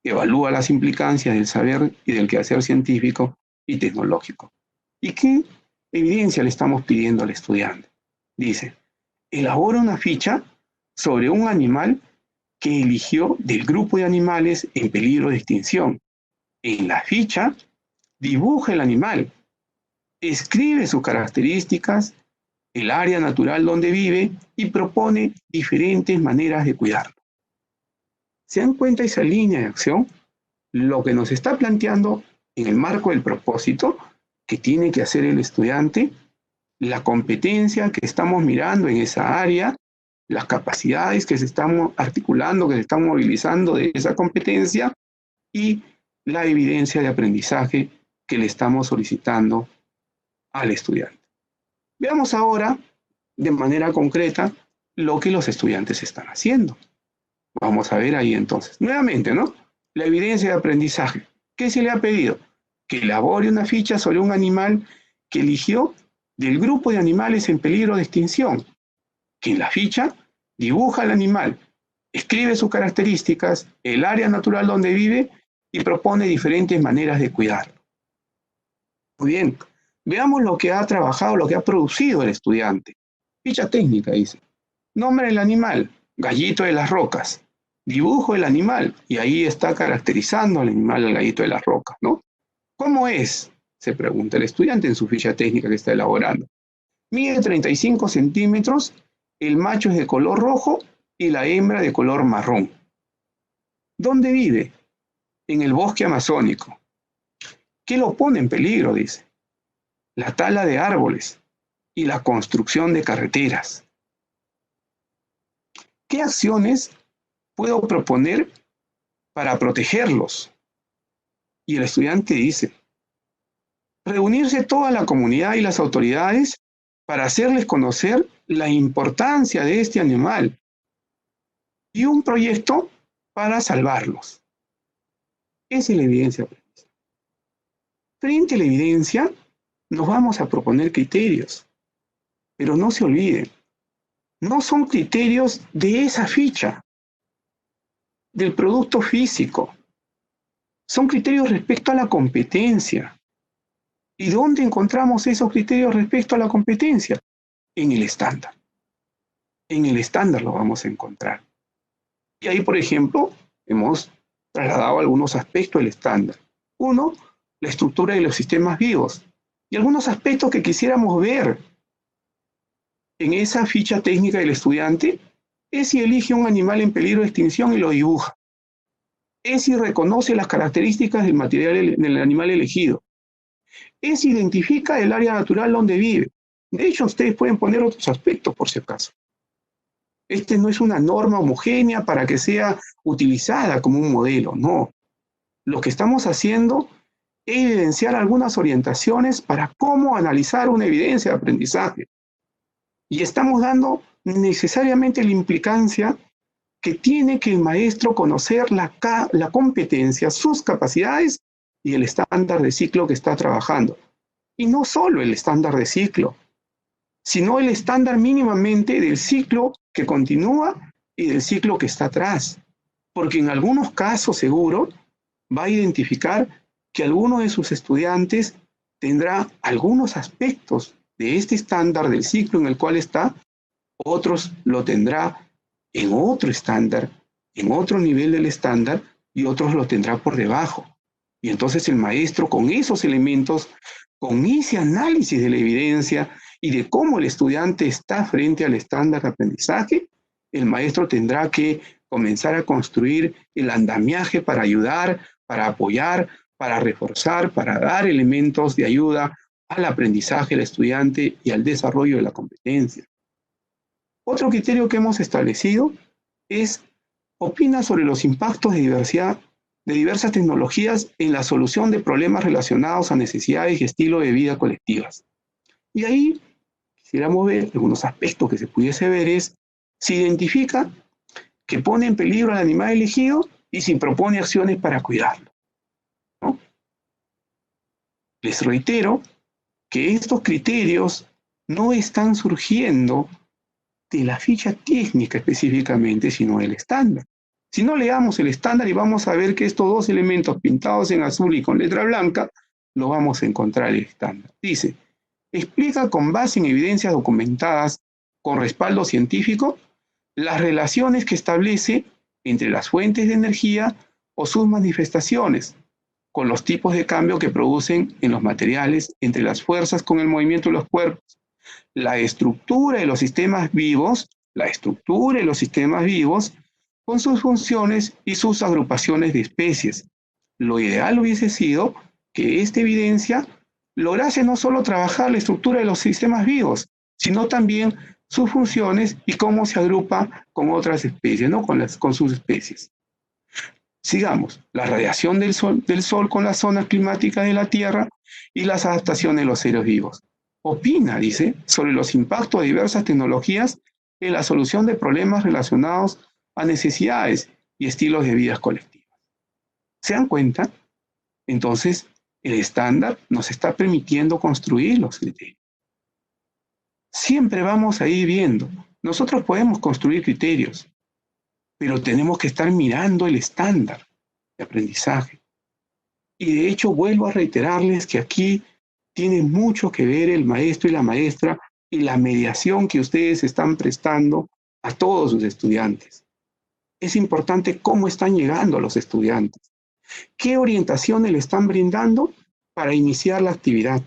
Evalúa las implicancias del saber y del quehacer científico y tecnológico. ¿Y qué evidencia le estamos pidiendo al estudiante? Dice, elabora una ficha sobre un animal que eligió del grupo de animales en peligro de extinción. En la ficha, dibuja el animal, escribe sus características, el área natural donde vive y propone diferentes maneras de cuidarlo. ¿Se dan cuenta esa línea de acción? lo que nos está planteando en el marco del propósito que tiene que hacer el estudiante, la competencia que estamos mirando en esa área, las capacidades que se están articulando, que se están movilizando de esa competencia y la evidencia de aprendizaje que le estamos solicitando al estudiante. Veamos ahora de manera concreta lo que los estudiantes están haciendo. Vamos a ver ahí entonces. Nuevamente, ¿no? La evidencia de aprendizaje. ¿Qué se le ha pedido? Que elabore una ficha sobre un animal que eligió del grupo de animales en peligro de extinción. Que en la ficha dibuja al animal, escribe sus características, el área natural donde vive y propone diferentes maneras de cuidarlo. Muy bien, veamos lo que ha trabajado, lo que ha producido el estudiante. Ficha técnica, dice. Nombre del animal, gallito de las rocas. Dibujo del animal, y ahí está caracterizando al animal, al gallito de las rocas, ¿no? ¿Cómo es? Se pregunta el estudiante en su ficha técnica que está elaborando. Mide 35 centímetros, el macho es de color rojo y la hembra de color marrón. ¿Dónde vive? En el bosque amazónico. ¿Qué lo pone en peligro? Dice. La tala de árboles y la construcción de carreteras. ¿Qué acciones puedo proponer para protegerlos? Y el estudiante dice, reunirse toda la comunidad y las autoridades para hacerles conocer la importancia de este animal y un proyecto para salvarlos. Esa es la evidencia. Frente a la evidencia, nos vamos a proponer criterios, pero no se olviden, no son criterios de esa ficha, del producto físico, son criterios respecto a la competencia. ¿Y dónde encontramos esos criterios respecto a la competencia? En el estándar. En el estándar lo vamos a encontrar. Y ahí, por ejemplo, hemos trasladado algunos aspectos del estándar. Uno, la estructura de los sistemas vivos. Y algunos aspectos que quisiéramos ver en esa ficha técnica del estudiante es si elige un animal en peligro de extinción y lo dibuja. Es si reconoce las características del material del animal elegido. Es si identifica el área natural donde vive. De hecho, ustedes pueden poner otros aspectos por si acaso. Este no es una norma homogénea para que sea utilizada como un modelo, no. Lo que estamos haciendo es evidenciar algunas orientaciones para cómo analizar una evidencia de aprendizaje. Y estamos dando necesariamente la implicancia que tiene que el maestro conocer la competencia, sus capacidades y el estándar de ciclo que está trabajando. Y no solo el estándar de ciclo, sino el estándar mínimamente del ciclo que continúa y del ciclo que está atrás. Porque en algunos casos seguro va a identificar que alguno de sus estudiantes tendrá algunos aspectos de este estándar del ciclo en el cual está, otros lo tendrá en otro estándar, en otro nivel del estándar, y otros lo tendrá por debajo. Y entonces el maestro, con esos elementos, con ese análisis de la evidencia y de cómo el estudiante está frente al estándar de aprendizaje, el maestro tendrá que comenzar a construir el andamiaje para ayudar, para apoyar, para reforzar, para dar elementos de ayuda al aprendizaje del estudiante y al desarrollo de la competencia. Otro criterio que hemos establecido es, opina sobre los impactos de diversas tecnologías en la solución de problemas relacionados a necesidades y estilo de vida colectivas. Y ahí quisiéramos ver algunos aspectos que se pudiese ver es, se identifica que pone en peligro al animal elegido y se propone acciones para cuidarlo, ¿no? Les reitero que estos criterios no están surgiendo de la ficha técnica específicamente, sino del estándar. Si no leamos el estándar y vamos a ver que estos dos elementos pintados en azul y con letra blanca, lo vamos a encontrar en el estándar. Dice, explica con base en evidencias documentadas con respaldo científico las relaciones que establece entre las fuentes de energía o sus manifestaciones, con los tipos de cambio que producen en los materiales, entre las fuerzas con el movimiento de los cuerpos, la estructura de los sistemas vivos, con sus funciones y sus agrupaciones de especies, Lo ideal hubiese sido que esta evidencia lograse no solo trabajar la estructura de los sistemas vivos, sino también sus funciones y cómo se agrupa con otras especies, ¿no? Con sus especies. Sigamos, la radiación del sol con las zonas climáticas de la Tierra y las adaptaciones de los seres vivos. Opina, dice, sobre los impactos de diversas tecnologías en la solución de problemas relacionados a necesidades y estilos de vida colectivas. ¿Se dan cuenta? Entonces, el estándar nos está permitiendo construir los criterios. Siempre vamos a ir viendo. Nosotros podemos construir criterios, pero tenemos que estar mirando el estándar de aprendizaje. Y de hecho, vuelvo a reiterarles que aquí tiene mucho que ver el maestro y la maestra y la mediación que ustedes están prestando a todos sus estudiantes. Es importante cómo están llegando a los estudiantes. ¿Qué orientaciones le están brindando para iniciar la actividad?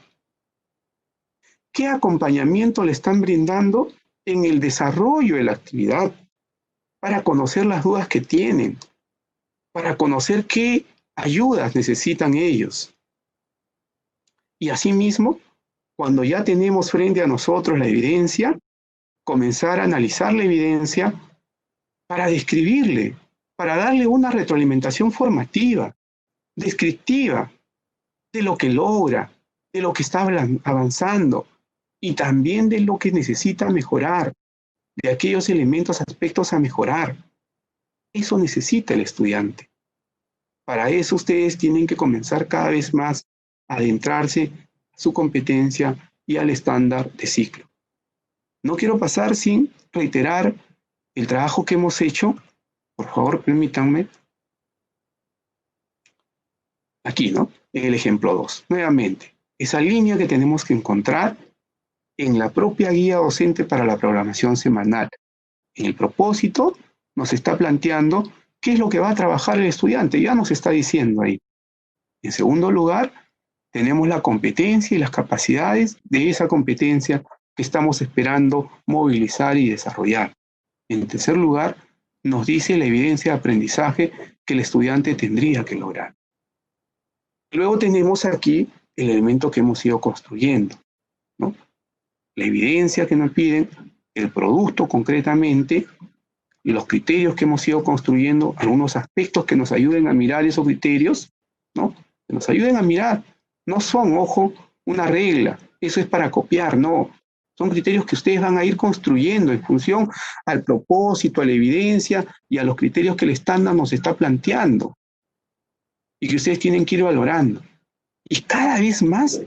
¿Qué acompañamiento le están brindando en el desarrollo de la actividad? Para conocer las dudas que tienen, para conocer qué ayudas necesitan ellos. Y asimismo, cuando ya tenemos frente a nosotros la evidencia, comenzar a analizar la evidencia para describirle, para darle una retroalimentación formativa, descriptiva, de lo que logra, de lo que está avanzando y también de lo que necesita mejorar, de aquellos elementos, aspectos a mejorar. Eso necesita el estudiante. Para eso ustedes tienen que comenzar cada vez más a adentrarse a su competencia y al estándar de ciclo. No quiero pasar sin reiterar el trabajo que hemos hecho. Por favor, permítanme. Aquí, ¿no? En el ejemplo 2. Nuevamente, esa línea que tenemos que encontrar en la propia guía docente para la programación semanal. En el propósito nos está planteando qué es lo que va a trabajar el estudiante. Ya nos está diciendo ahí. En segundo lugar, tenemos la competencia y las capacidades de esa competencia que estamos esperando movilizar y desarrollar. En tercer lugar, nos dice la evidencia de aprendizaje que el estudiante tendría que lograr. Luego tenemos aquí el elemento que hemos ido construyendo, ¿no? La evidencia que nos piden, el producto concretamente, y los criterios que hemos ido construyendo, algunos aspectos que nos ayuden a mirar esos criterios, ¿no? Que nos ayuden a mirar. No son, ojo, una regla, eso es para copiar, no. Son criterios que ustedes van a ir construyendo en función al propósito, a la evidencia y a los criterios que el estándar nos está planteando y que ustedes tienen que ir valorando. Y cada vez más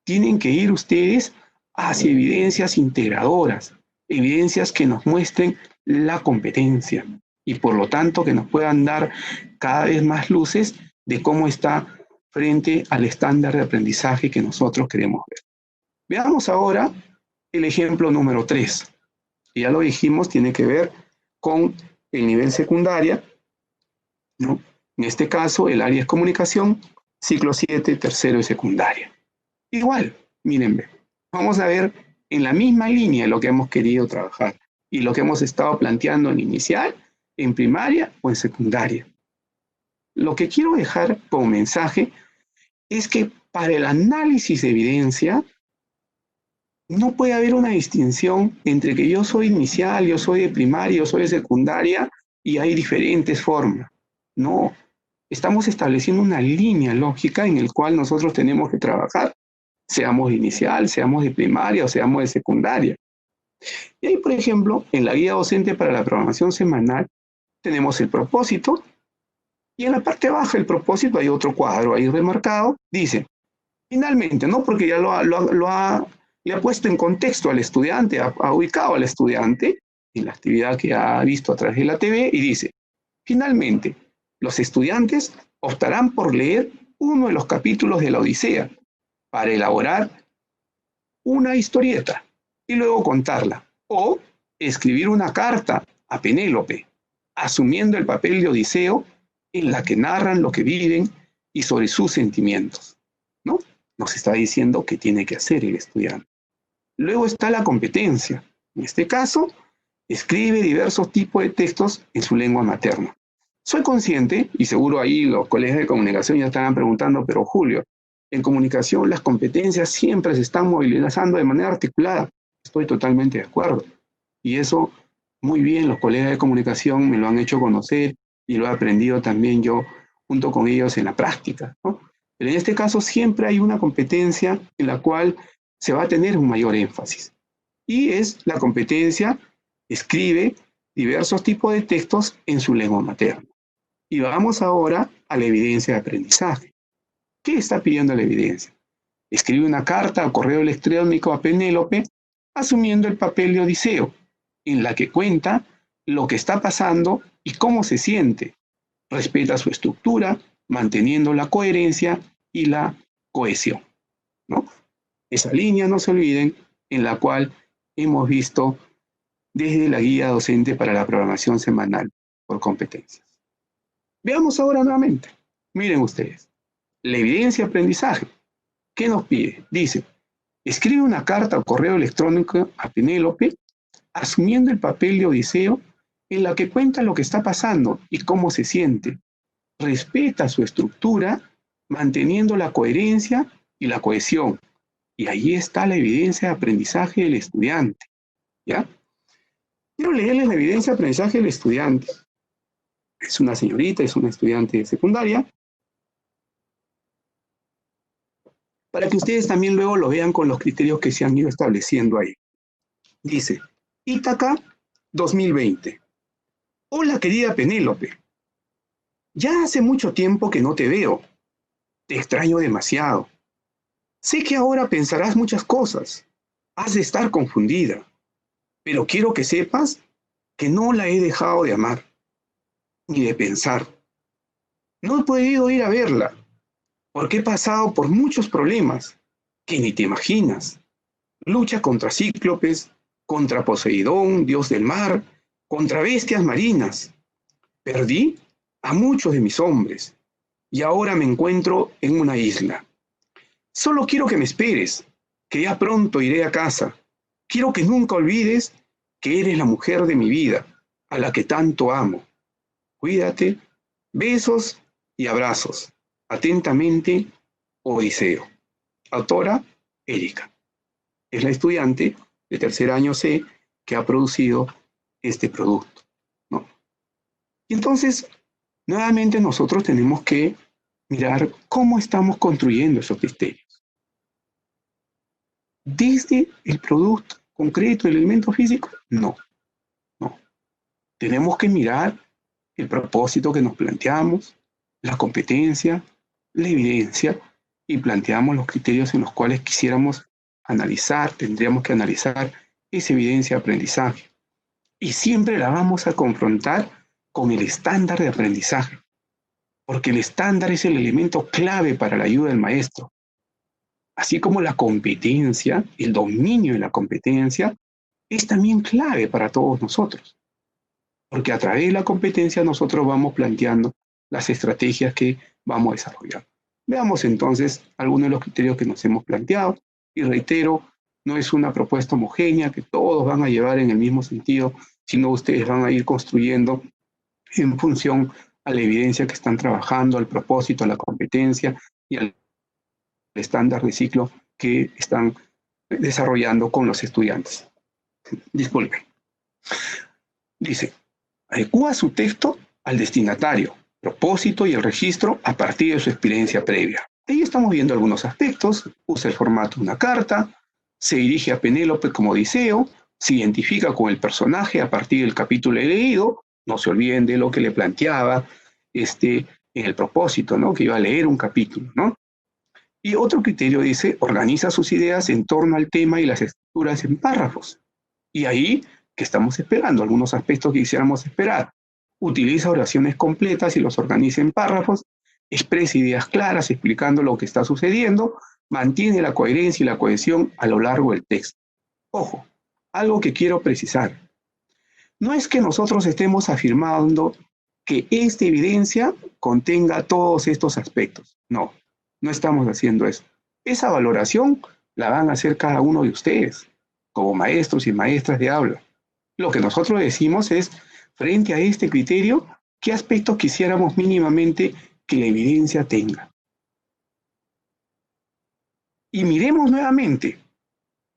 tienen que ir ustedes hacia evidencias integradoras, evidencias que nos muestren la competencia y por lo tanto que nos puedan dar cada vez más luces de cómo está frente al estándar de aprendizaje que nosotros queremos ver. Veamos ahora el ejemplo número 3. Ya lo dijimos, tiene que ver con el nivel secundaria, ¿no? En este caso, el área es comunicación, ciclo 7, tercero y secundaria. Igual, miren, vamos a ver en la misma línea lo que hemos querido trabajar y lo que hemos estado planteando en inicial, en primaria o en secundaria. Lo que quiero dejar como mensaje es que para el análisis de evidencia no puede haber una distinción entre que yo soy inicial, yo soy de primaria, yo soy de secundaria y hay diferentes formas. No, estamos estableciendo una línea lógica en la cual nosotros tenemos que trabajar, seamos de inicial, seamos de primaria o seamos de secundaria. Y ahí, por ejemplo, en la guía docente para la programación semanal tenemos el propósito y en la parte baja del propósito hay otro cuadro ahí remarcado. Dice, finalmente, ¿no? Porque ya le ha puesto en contexto al estudiante, ha ubicado al estudiante en la actividad que ha visto a través de la TV y dice, finalmente, los estudiantes optarán por leer uno de los capítulos de la Odisea para elaborar una historieta y luego contarla, o escribir una carta a Penélope, asumiendo el papel de Odiseo en la que narran lo que viven y sobre sus sentimientos, ¿no? Nos está diciendo qué tiene que hacer el estudiante. Luego está la competencia. En este caso, escribe diversos tipos de textos en su lengua materna. Soy consciente, y seguro ahí los colegas de comunicación ya estarán preguntando, pero Julio, en comunicación las competencias siempre se están movilizando de manera articulada. Estoy totalmente de acuerdo. Y eso, muy bien, los colegas de comunicación me lo han hecho conocer y lo he aprendido también yo junto con ellos en la práctica, ¿no? Pero en este caso siempre hay una competencia en la cual se va a tener un mayor énfasis. Y es la competencia, escribe diversos tipos de textos en su lengua materna. Y vamos ahora a la evidencia de aprendizaje. ¿Qué está pidiendo la evidencia? Escribe una carta o correo electrónico a Penélope asumiendo el papel de Odiseo, en la que cuenta lo que está pasando y cómo se siente. Respeta su estructura, manteniendo la coherencia y la cohesión, ¿no? Esa línea, no se olviden, en la cual hemos visto desde la guía docente para la programación semanal por competencias. Veamos ahora nuevamente. Miren ustedes, la evidencia de aprendizaje. ¿Qué nos pide? Dice, escribe una carta o correo electrónico a Penélope asumiendo el papel de Odiseo en la que cuenta lo que está pasando y cómo se siente. Respeta su estructura, manteniendo la coherencia y la cohesión. Y ahí está la evidencia de aprendizaje del estudiante, ¿ya? Quiero leerles la evidencia de aprendizaje del estudiante. Es una señorita, es una estudiante de secundaria, para que ustedes también luego lo vean con los criterios que se han ido estableciendo ahí. Dice, Ítaca 2020. Hola querida Penélope, ya hace mucho tiempo que no te veo. Te extraño demasiado. Sé que ahora pensarás muchas cosas. Has de estar confundida. Pero quiero que sepas que no la he dejado de amar, ni de pensar. No he podido ir a verla, porque he pasado por muchos problemas que ni te imaginas. Lucha contra cíclopes, contra Poseidón, dios del mar, contra bestias marinas. Perdí a muchos de mis hombres y ahora me encuentro en una isla. Solo quiero que me esperes, que ya pronto iré a casa. Quiero que nunca olvides que eres la mujer de mi vida, a la que tanto amo. Cuídate, besos y abrazos. Atentamente, Odiseo. Autora, Erika. Es la estudiante de tercer año C que ha producido este producto, ¿no? Y entonces, nuevamente nosotros tenemos que mirar cómo estamos construyendo esos criterios. ¿Desde el producto concreto, el elemento físico? No, no. Tenemos que mirar el propósito que nos planteamos, la competencia, la evidencia, y planteamos los criterios en los cuales quisiéramos analizar, tendríamos que analizar esa evidencia de aprendizaje. Y siempre la vamos a confrontar con el estándar de aprendizaje, porque el estándar es el elemento clave para la ayuda del maestro. Así como la competencia, el dominio de la competencia, es también clave para todos nosotros, porque a través de la competencia nosotros vamos planteando las estrategias que vamos a desarrollar. Veamos entonces algunos de los criterios que nos hemos planteado, y reitero, no es una propuesta homogénea que todos van a llevar en el mismo sentido, sino ustedes van a ir construyendo en función a la evidencia que están trabajando, al propósito, a la competencia y al estándar de ciclo que están desarrollando con los estudiantes. Disculpen. Dice, adecúa su texto al destinatario, propósito y el registro a partir de su experiencia previa. Ahí estamos viendo algunos aspectos. Usa el formato de una carta, se dirige a Penélope como Odiseo, se identifica con el personaje a partir del capítulo leído. No se olviden de lo que le planteaba en el propósito, ¿no? Que iba a leer un capítulo, ¿no? Y otro criterio dice, organiza sus ideas en torno al tema y las estructuras en párrafos. Y ahí, ¿qué estamos esperando? Algunos aspectos que quisiéramos esperar. Utiliza oraciones completas y los organiza en párrafos, expresa ideas claras explicando lo que está sucediendo, mantiene la coherencia y la cohesión a lo largo del texto. Ojo, algo que quiero precisar. No es que nosotros estemos afirmando que esta evidencia contenga todos estos aspectos. No, no estamos haciendo eso. Esa valoración la van a hacer cada uno de ustedes, como maestros y maestras de aula. Lo que nosotros decimos es, frente a este criterio, ¿Qué aspectos quisiéramos mínimamente que la evidencia tenga? Y miremos nuevamente,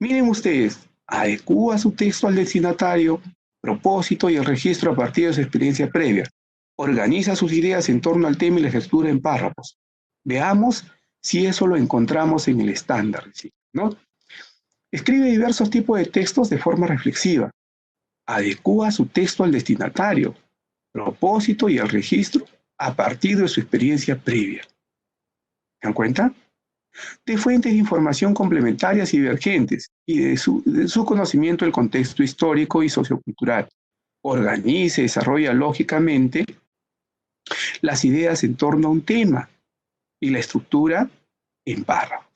miren ustedes, adecúa su texto al destinatario, propósito y el registro a partir de su experiencia previa. Organiza sus ideas en torno al tema y las estructura en párrafos. Veamos si eso lo encontramos en el estándar, ¿no? Escribe diversos tipos de textos de forma reflexiva. Adecúa su texto al destinatario, propósito y al registro a partir de su experiencia previa. ¿Se dan cuenta? De fuentes de información complementarias y divergentes y de su conocimiento del contexto histórico y sociocultural. Organice y desarrolla lógicamente las ideas en torno a un tema y la estructura en párrafos,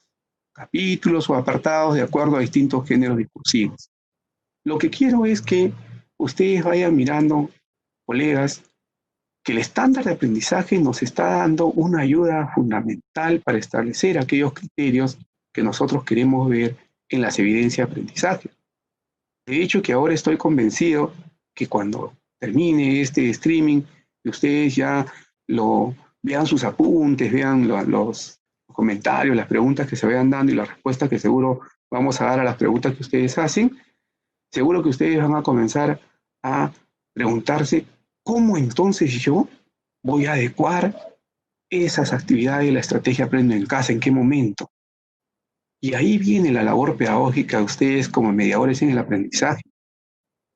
capítulos o apartados de acuerdo a distintos géneros discursivos. Lo que quiero es que ustedes vayan mirando, colegas, que el estándar de aprendizaje nos está dando una ayuda fundamental para establecer aquellos criterios que nosotros queremos ver en las evidencias de aprendizaje. De hecho, que ahora estoy convencido que cuando termine este streaming, que ustedes ya lo vean sus apuntes, vean los comentarios, las preguntas que se vayan dando y las respuestas que seguro vamos a dar a las preguntas que ustedes hacen, seguro que ustedes van a comenzar a preguntarse cómo entonces yo voy a adecuar esas actividades de la estrategia Aprendo en Casa, en qué momento. Y ahí viene la labor pedagógica de ustedes como mediadores en el aprendizaje.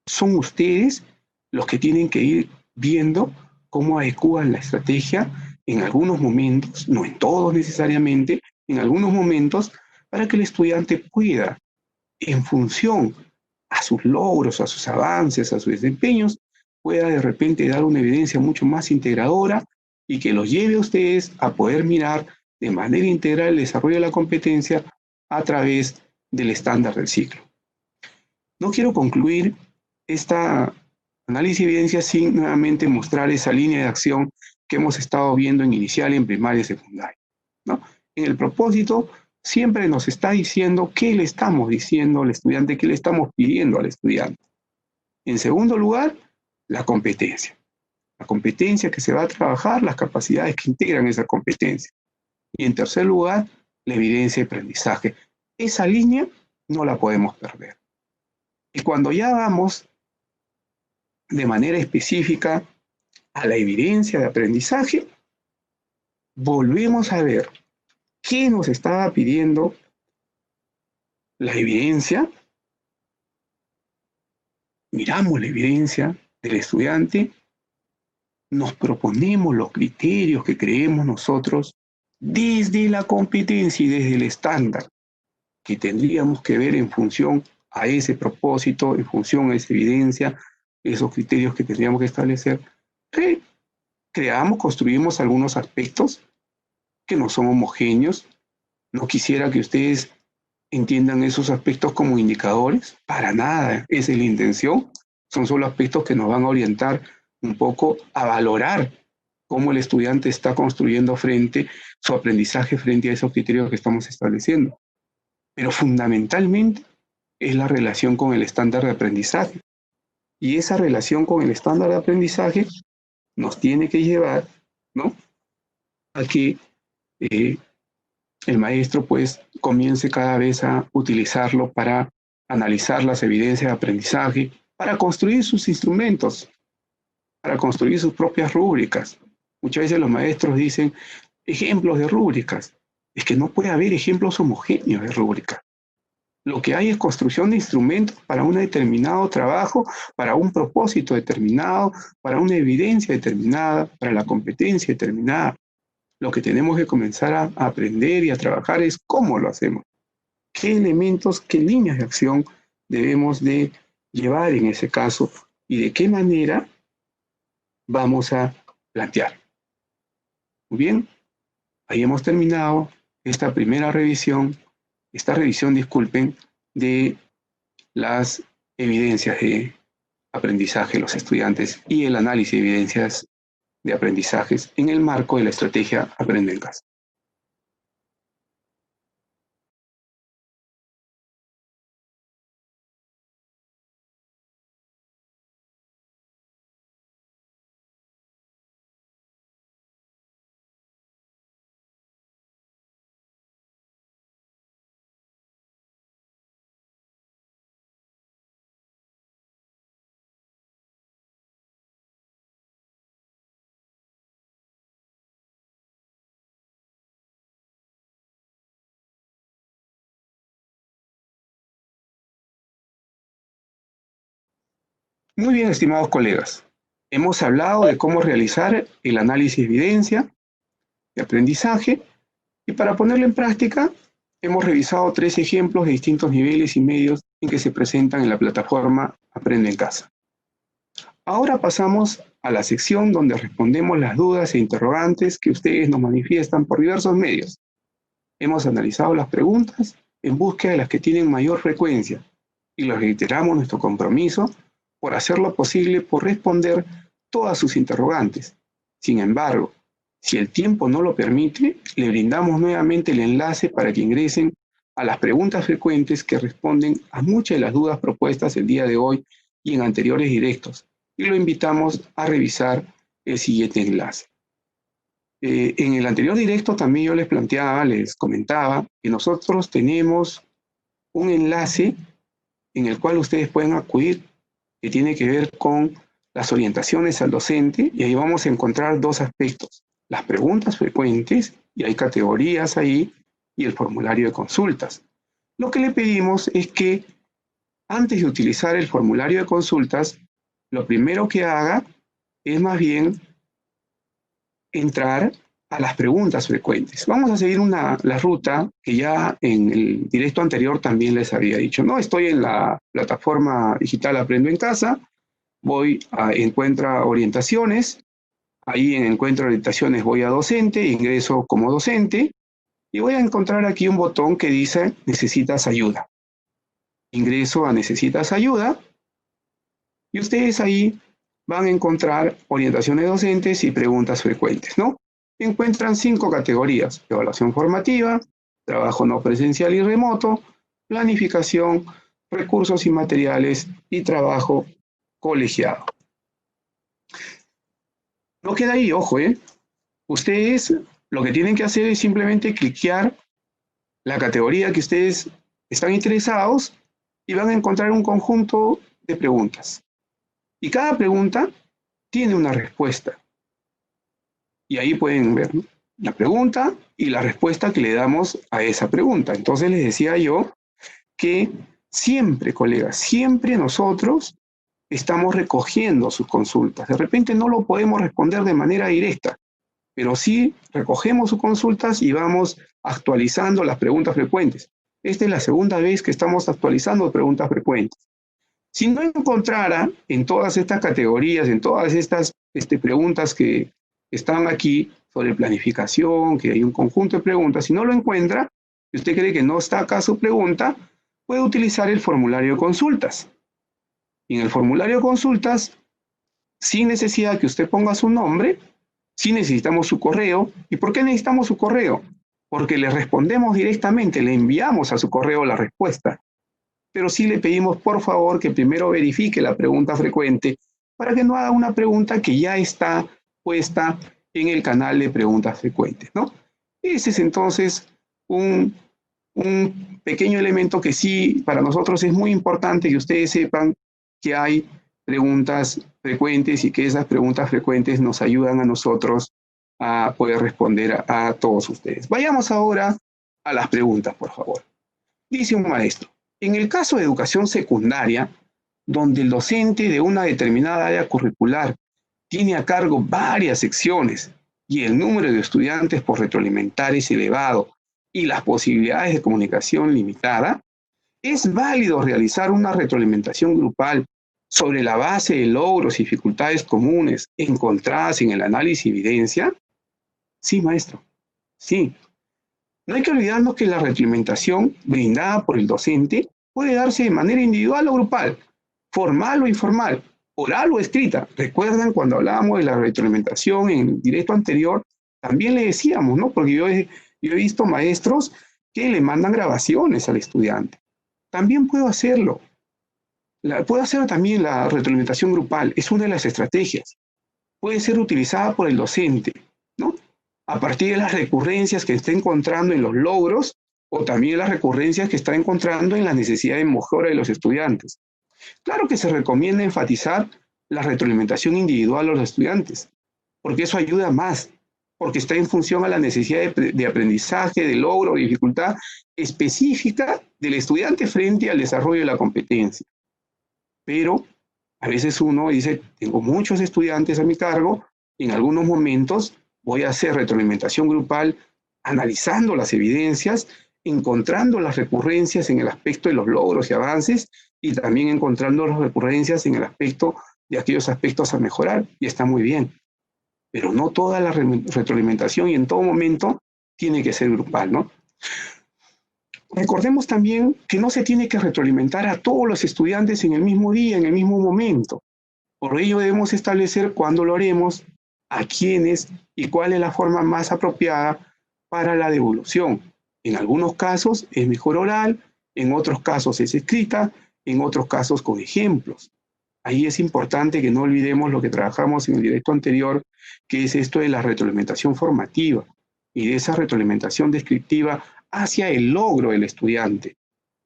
Son ustedes los que tienen que ir viendo cómo adecuan la estrategia en algunos momentos, no en todos necesariamente, en algunos momentos, para que el estudiante pueda, en función a sus logros, a sus avances, a sus desempeños, pueda de repente dar una evidencia mucho más integradora y que los lleve a ustedes a poder mirar de manera integral el desarrollo de la competencia a través del estándar del ciclo. No quiero concluir esta análisis de evidencia sin nuevamente mostrar esa línea de acción que hemos estado viendo en inicial, en primaria y secundaria, ¿no? En el propósito siempre nos está diciendo qué le estamos diciendo al estudiante, qué le estamos pidiendo al estudiante. En segundo lugar, la competencia. La competencia que se va a trabajar, las capacidades que integran esa competencia. Y en tercer lugar, la evidencia de aprendizaje. Esa línea no la podemos perder. Y cuando ya vamos de manera específica a la evidencia de aprendizaje, volvemos a ver qué nos estaba pidiendo la evidencia, miramos la evidencia del estudiante, nos proponemos los criterios que creemos nosotros desde la competencia y desde el estándar que tendríamos que ver en función a ese propósito, en función a esa evidencia, esos criterios que tendríamos que establecer. Creamos, construimos algunos aspectos que no son homogéneos. No quisiera que ustedes entiendan esos aspectos como indicadores, para nada, esa es la intención. Son solo aspectos que nos van a orientar un poco a valorar cómo el estudiante está construyendo su aprendizaje frente a esos criterios que estamos estableciendo. Pero fundamentalmente es la relación con el estándar de aprendizaje. Y esa relación con el estándar de aprendizaje nos tiene que llevar, ¿no?, a que el maestro pues comience cada vez a utilizarlo para analizar las evidencias de aprendizaje, para construir sus instrumentos, para construir sus propias rúbricas. Muchas veces los maestros dicen ejemplos de rúbricas. Es que no puede haber ejemplos homogéneos de rúbricas. Lo que hay es construcción de instrumentos para un determinado trabajo, para un propósito determinado, para una evidencia determinada, para la competencia determinada. Lo que tenemos que comenzar a aprender y a trabajar es cómo lo hacemos, qué elementos, qué líneas de acción debemos de llevar en ese caso y de qué manera vamos a plantear. Muy bien, ahí hemos terminado esta revisión, disculpen, de las evidencias de aprendizaje de los estudiantes y el análisis de evidencias de aprendizajes en el marco de la estrategia Aprende en Casa. Muy bien, estimados colegas. Hemos hablado de cómo realizar el análisis de evidencia, de aprendizaje, y para ponerlo en práctica, hemos revisado 3 ejemplos de distintos niveles y medios en que se presentan en la plataforma Aprende en Casa. Ahora pasamos a la sección donde respondemos las dudas e interrogantes que ustedes nos manifiestan por diversos medios. Hemos analizado las preguntas en búsqueda de las que tienen mayor frecuencia y les reiteramos nuestro compromiso por hacer lo posible por responder todas sus interrogantes. Sin embargo, si el tiempo no lo permite, le brindamos nuevamente el enlace para que ingresen a las preguntas frecuentes que responden a muchas de las dudas propuestas el día de hoy y en anteriores directos, y lo invitamos a revisar el siguiente enlace. En el anterior directo también yo les planteaba, les comentaba que nosotros tenemos un enlace en el cual ustedes pueden acudir, que tiene que ver con las orientaciones al docente, y ahí vamos a encontrar 2 aspectos: las preguntas frecuentes, y hay categorías ahí, y el formulario de consultas. Lo que le pedimos es que antes de utilizar el formulario de consultas, lo primero que haga es más bien entrar a las preguntas frecuentes. Vamos a seguir la ruta que ya en el directo anterior también les había dicho, ¿no? Estoy en la plataforma digital Aprendo en Casa, voy a Encuentra Orientaciones, ahí en Encuentra Orientaciones voy a Docente, ingreso como docente, y voy a encontrar aquí un botón que dice Necesitas ayuda. Ingreso a Necesitas ayuda, y ustedes ahí van a encontrar orientaciones docentes y preguntas frecuentes, ¿no? Encuentran 5 categorías: evaluación formativa, trabajo no presencial y remoto, planificación, recursos y materiales y trabajo colegiado. No queda ahí, ojo, Ustedes lo que tienen que hacer es simplemente cliquear la categoría que ustedes están interesados y van a encontrar un conjunto de preguntas. Y cada pregunta tiene una respuesta. Y ahí pueden ver, ¿no?, la pregunta y la respuesta que le damos a esa pregunta. Entonces les decía yo que siempre, colegas, siempre nosotros estamos recogiendo sus consultas. De repente no lo podemos responder de manera directa, pero sí recogemos sus consultas y vamos actualizando las preguntas frecuentes. Esta es la segunda vez que estamos actualizando preguntas frecuentes. Si no encontrara en todas estas categorías, en todas estas preguntas que están aquí sobre planificación, que hay un conjunto de preguntas, si no lo encuentra, si usted cree que no está acá su pregunta, puede utilizar el formulario de consultas. Y en el formulario de consultas, sin necesidad que usted ponga su nombre, sí necesitamos su correo. ¿Y por qué necesitamos su correo? Porque le respondemos directamente, le enviamos a su correo la respuesta. Pero sí le pedimos, por favor, que primero verifique la pregunta frecuente para que no haga una pregunta que ya está puesta en el canal de preguntas frecuentes, ¿no? Ese es entonces un pequeño elemento que sí para nosotros es muy importante que ustedes sepan que hay preguntas frecuentes y que esas preguntas frecuentes nos ayudan a nosotros a poder responder a todos ustedes. Vayamos ahora a las preguntas, por favor. Dice un maestro: en el caso de educación secundaria, donde el docente de una determinada área curricular tiene a cargo varias secciones y el número de estudiantes por retroalimentar es elevado y las posibilidades de comunicación limitada, ¿es válido realizar una retroalimentación grupal sobre la base de logros y dificultades comunes encontradas en el análisis de evidencia? Sí, maestro, sí. No hay que olvidarnos que la retroalimentación brindada por el docente puede darse de manera individual o grupal, formal o informal, oral o escrita. ¿Recuerdan cuando hablábamos de la retroalimentación en el directo anterior? También le decíamos, ¿no? Porque yo he visto maestros que le mandan grabaciones al estudiante. También puedo hacerlo. Puedo hacer también la retroalimentación grupal. Es una de las estrategias. Puede ser utilizada por el docente, ¿no?, a partir de las recurrencias que está encontrando en los logros o también las recurrencias que está encontrando en la necesidad de mejora de los estudiantes. Claro que se recomienda enfatizar la retroalimentación individual a los estudiantes, porque eso ayuda más, porque está en función a la necesidad de aprendizaje, de logro, de dificultad específica del estudiante frente al desarrollo de la competencia. Pero A veces uno dice, tengo muchos estudiantes a mi cargo, y en algunos momentos voy a hacer retroalimentación grupal analizando las evidencias, encontrando las recurrencias en el aspecto de los logros y avances, y también encontrando las recurrencias en el aspecto de aquellos aspectos a mejorar, y está muy bien. Pero no toda la retroalimentación y en todo momento tiene que ser grupal, ¿no? Recordemos también que no se tiene que retroalimentar a todos los estudiantes en el mismo día, en el mismo momento. Por ello debemos establecer cuándo lo haremos, a quiénes y cuál es la forma más apropiada para la devolución. En algunos casos es mejor oral, en otros casos es escrita, en otros casos con ejemplos. Ahí es importante que no olvidemos lo que trabajamos en el directo anterior, que es esto de la retroalimentación formativa y de esa retroalimentación descriptiva hacia el logro del estudiante,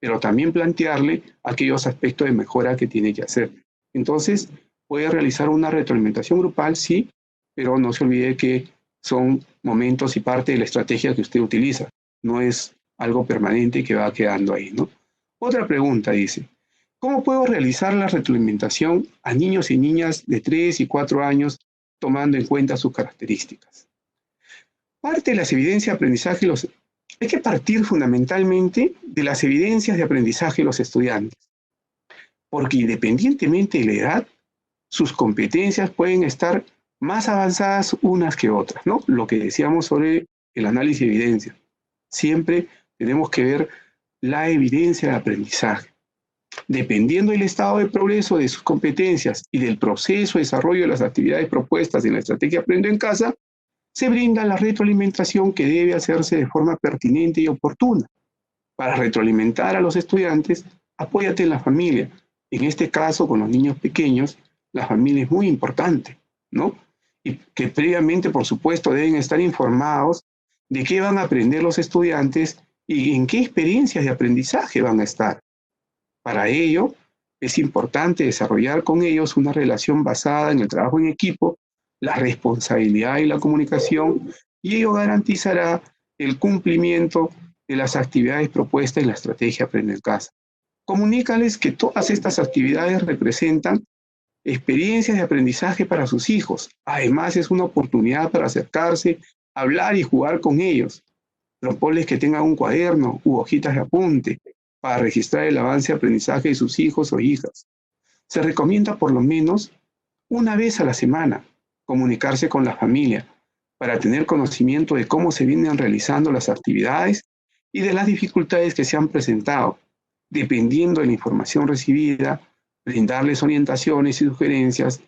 pero también plantearle aquellos aspectos de mejora que tiene que hacer. Entonces, puede realizar una retroalimentación grupal, sí, pero no se olvide que son momentos y parte de la estrategia que usted utiliza. No es algo permanente que va quedando ahí, ¿no? Otra pregunta dice, ¿cómo puedo realizar la retroalimentación a niños y niñas de 3 y 4 años tomando en cuenta sus características? Parte de las evidencias de aprendizaje hay que partir fundamentalmente de las evidencias de aprendizaje de los estudiantes, porque independientemente de la edad, sus competencias pueden estar más avanzadas unas que otras, ¿no? Lo que decíamos sobre el análisis de evidencia. Siempre tenemos que ver la evidencia de aprendizaje. Dependiendo del estado de progreso de sus competencias y del proceso de desarrollo de las actividades propuestas en la estrategia Aprendo en Casa, se brinda la retroalimentación que debe hacerse de forma pertinente y oportuna. Para retroalimentar a los estudiantes, apóyate en la familia. En este caso, con los niños pequeños, la familia es muy importante, ¿no? Y que previamente, por supuesto, deben estar informados de qué van a aprender los estudiantes y en qué experiencias de aprendizaje van a estar. Para ello, es importante desarrollar con ellos una relación basada en el trabajo en equipo, la responsabilidad y la comunicación, y ello garantizará el cumplimiento de las actividades propuestas en la estrategia Aprende en Casa. Comunícales que todas estas actividades representan experiencias de aprendizaje para sus hijos. Además, es una oportunidad para acercarse, hablar y jugar con ellos. Proponles que tengan un cuaderno u hojitas de apunte para registrar el avance de aprendizaje de sus hijos o hijas. Se recomienda por lo menos una vez a la semana comunicarse con la familia para tener conocimiento de cómo se vienen realizando las actividades y de las dificultades que se han presentado. Dependiendo de la información recibida, brindarles orientaciones y sugerencias,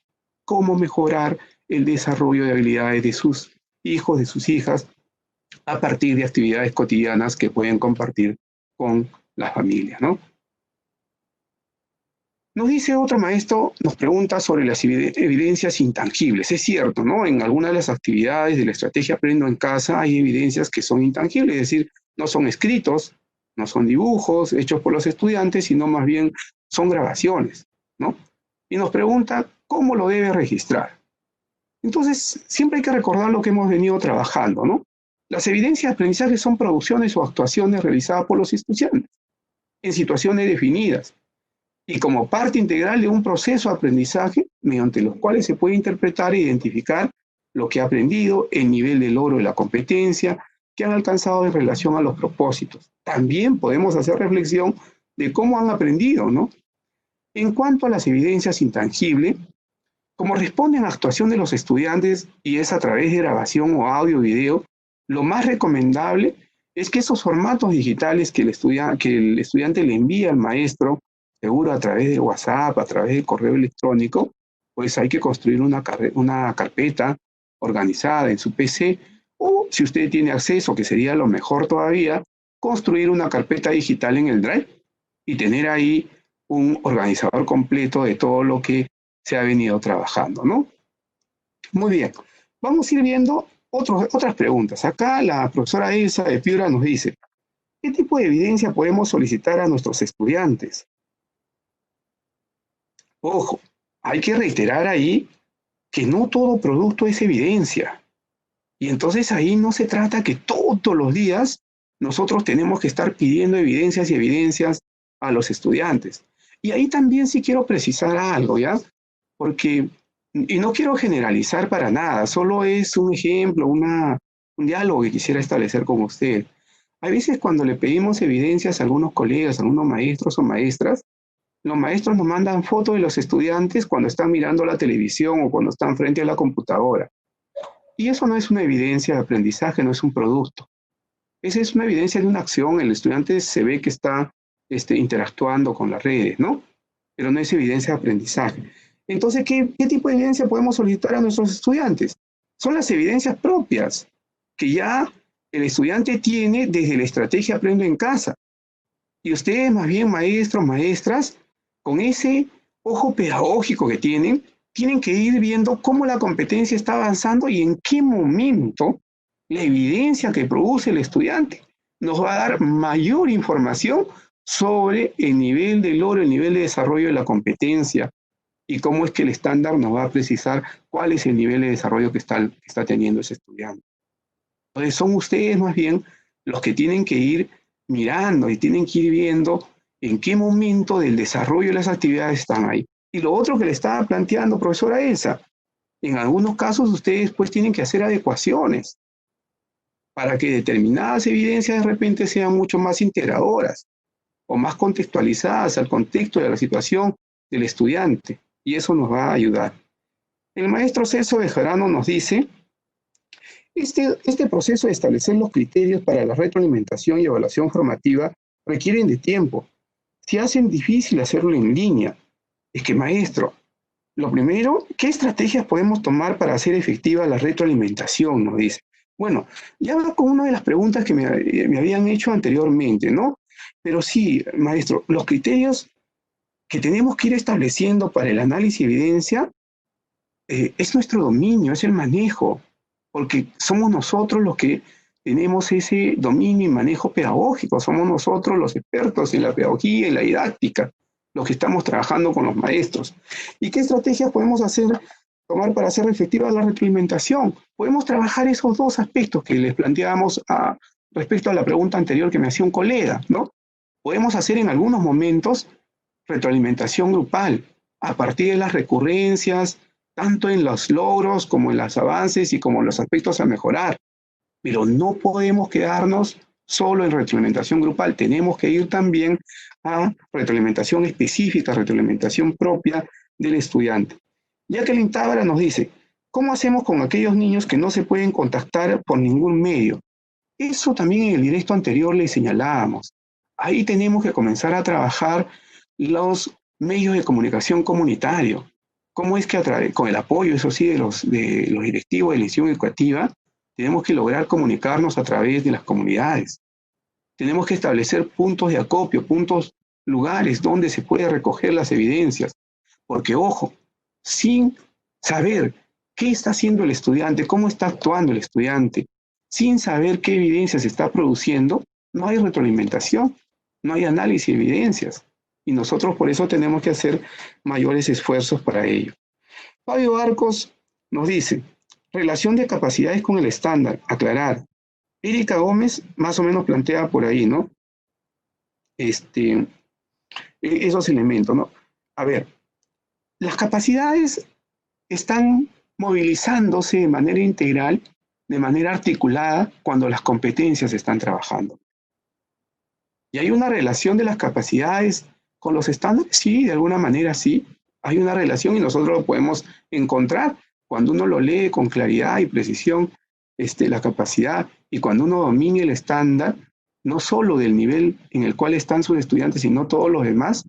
cómo mejorar el desarrollo de habilidades de sus hijos, de sus hijas, a partir de actividades cotidianas que pueden compartir con la familia, ¿no? Nos dice otro maestro, nos pregunta sobre las evidencias intangibles. Es cierto, ¿no? En algunas de las actividades de la estrategia Aprendo en Casa hay evidencias que son intangibles, es decir, no son escritos, no son dibujos hechos por los estudiantes, sino más bien son grabaciones, ¿no? Y nos pregunta cómo lo debe registrar. Entonces, siempre hay que recordar lo que hemos venido trabajando, ¿no? Las evidencias de aprendizaje son producciones o actuaciones realizadas por los estudiantes en situaciones definidas y como parte integral de un proceso de aprendizaje mediante los cuales se puede interpretar e identificar lo que ha aprendido, el nivel de logro de la competencia que han alcanzado en relación a los propósitos. También podemos hacer reflexión de cómo han aprendido, ¿no? En cuanto a las evidencias intangibles, como responden a actuación de los estudiantes y es a través de grabación o audio o video, lo más recomendable es que esos formatos digitales que el estudiante le envía al maestro, seguro a través de WhatsApp, a través de correo electrónico, pues hay que construir una carpeta organizada en su PC, o si usted tiene acceso, que sería lo mejor todavía, construir una carpeta digital en el Drive y tener ahí un organizador completo de todo lo que se ha venido trabajando, ¿no? Muy bien, vamos a ir viendo otras preguntas. Acá la profesora Elsa de Piura nos dice, ¿qué tipo de evidencia podemos solicitar a nuestros estudiantes? Ojo, hay que reiterar ahí que no todo producto es evidencia. Y entonces ahí no se trata que todos los días nosotros tenemos que estar pidiendo evidencias y evidencias a los estudiantes. Y ahí también sí quiero precisar algo, ¿ya? porque, y no quiero generalizar para nada, solo es un ejemplo, un diálogo que quisiera establecer con usted. A veces cuando le pedimos evidencias a algunos colegas, a algunos maestros o maestras, los maestros nos mandan fotos de los estudiantes cuando están mirando la televisión o cuando están frente a la computadora. Y eso no es una evidencia de aprendizaje, no es un producto. Esa es una evidencia de una acción. El estudiante se ve que está interactuando con las redes, ¿no? Pero no es evidencia de aprendizaje. Entonces, ¿qué tipo de evidencia podemos solicitar a nuestros estudiantes? Son las evidencias propias que ya el estudiante tiene desde la estrategia Aprendo en Casa. Y ustedes, más bien, maestros, maestras, con ese ojo pedagógico que tienen que ir viendo cómo la competencia está avanzando y en qué momento la evidencia que produce el estudiante nos va a dar mayor información sobre el nivel de logro, el nivel de desarrollo de la competencia y cómo es que el estándar nos va a precisar cuál es el nivel de desarrollo que está teniendo ese estudiante. Entonces son ustedes más bien los que tienen que ir mirando y tienen que ir viendo en qué momento del desarrollo de las actividades están ahí. Y lo otro que le estaba planteando, profesora Elsa, en algunos casos ustedes pues tienen que hacer adecuaciones para que determinadas evidencias de repente sean mucho más integradoras o más contextualizadas al contexto de la situación del estudiante. Y eso nos va a ayudar. El maestro Celso Bejarano nos dice, este proceso de establecer los criterios para la retroalimentación y evaluación formativa requieren de tiempo. Se hacen difícil hacerlo en línea. Es que, maestro, lo primero, ¿qué estrategias podemos tomar para hacer efectiva la retroalimentación? Nos dice. Bueno, ya va con una de las preguntas que me habían hecho anteriormente, ¿no? Pero sí, maestro, los criterios que tenemos que ir estableciendo para el análisis de evidencia es nuestro dominio, es el manejo, porque somos nosotros los que tenemos ese dominio y manejo pedagógico, somos nosotros los expertos en la pedagogía y la didáctica, los que estamos trabajando con los maestros. ¿Y qué estrategias podemos tomar para hacer efectiva la retroalimentación? Podemos trabajar esos dos aspectos que les planteábamos respecto a la pregunta anterior que me hacía un colega, ¿no? Podemos hacer en algunos momentos retroalimentación grupal, a partir de las recurrencias, tanto en los logros como en los avances y como en los aspectos a mejorar. Pero no podemos quedarnos solo en retroalimentación grupal, tenemos que ir también a retroalimentación específica, retroalimentación propia del estudiante. Jacqueline Tábara nos dice, ¿cómo hacemos con aquellos niños que no se pueden contactar por ningún medio? Eso también en el directo anterior le señalábamos. Ahí tenemos que comenzar a trabajar los medios de comunicación comunitario. ¿Cómo es que con el apoyo, eso sí, de los directivos de la institución educativa, tenemos que lograr comunicarnos a través de las comunidades? Tenemos que establecer puntos de acopio, lugares donde se puede recoger las evidencias. Porque, ojo, sin saber qué está haciendo el estudiante, cómo está actuando el estudiante, sin saber qué evidencia se está produciendo, no hay retroalimentación, no hay análisis de evidencias. Y nosotros por eso tenemos que hacer mayores esfuerzos para ello. Fabio Arcos nos dice, relación de capacidades con el estándar, aclarar. Erika Gómez más o menos plantea por ahí, ¿no? Esos elementos, ¿no? A ver, las capacidades están movilizándose de manera integral, de manera articulada, cuando las competencias están trabajando. ¿Y hay una relación de las capacidades con los estándares? Sí, de alguna manera sí. Hay una relación y nosotros lo podemos encontrar cuando uno lo lee con claridad y precisión, la capacidad, y cuando uno domine el estándar, no solo del nivel en el cual están sus estudiantes, sino todos los demás,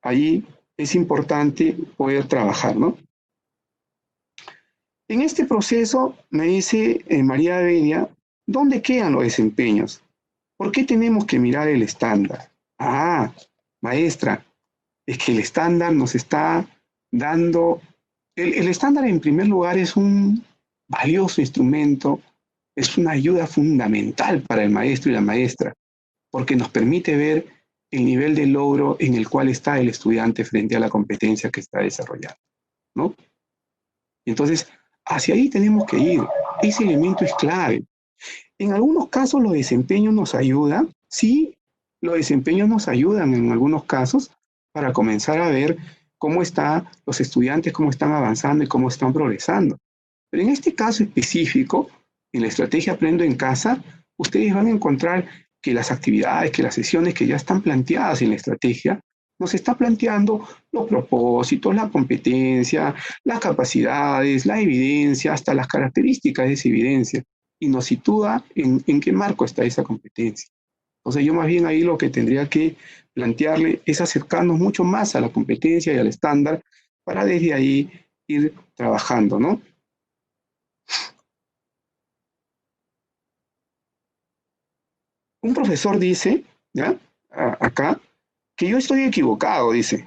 ahí es importante poder trabajar, ¿no? En este proceso, me dice María Bedia, ¿dónde quedan los desempeños? ¿Por qué tenemos que mirar el estándar? Ah, maestra, es que el estándar nos está dando... El estándar, en primer lugar, es un valioso instrumento, es una ayuda fundamental para el maestro y la maestra, porque nos permite ver el nivel de logro en el cual está el estudiante frente a la competencia que está desarrollando, ¿no? Entonces, hacia ahí tenemos que ir. Ese elemento es clave. En algunos casos los desempeños nos ayudan, sí, los desempeños nos ayudan en algunos casos para comenzar a ver cómo están los estudiantes, cómo están avanzando y cómo están progresando. Pero en este caso específico, en la estrategia Aprendo en Casa, ustedes van a encontrar que las actividades, que las sesiones que ya están planteadas en la estrategia, nos está planteando los propósitos, la competencia, las capacidades, la evidencia, hasta las características de esa evidencia, y nos sitúa en qué marco está esa competencia. Entonces yo más bien ahí lo que tendría que plantearle es acercarnos mucho más a la competencia y al estándar para desde ahí ir trabajando, ¿no? Un profesor dice, ¿ya? Acá, que yo estoy equivocado, dice.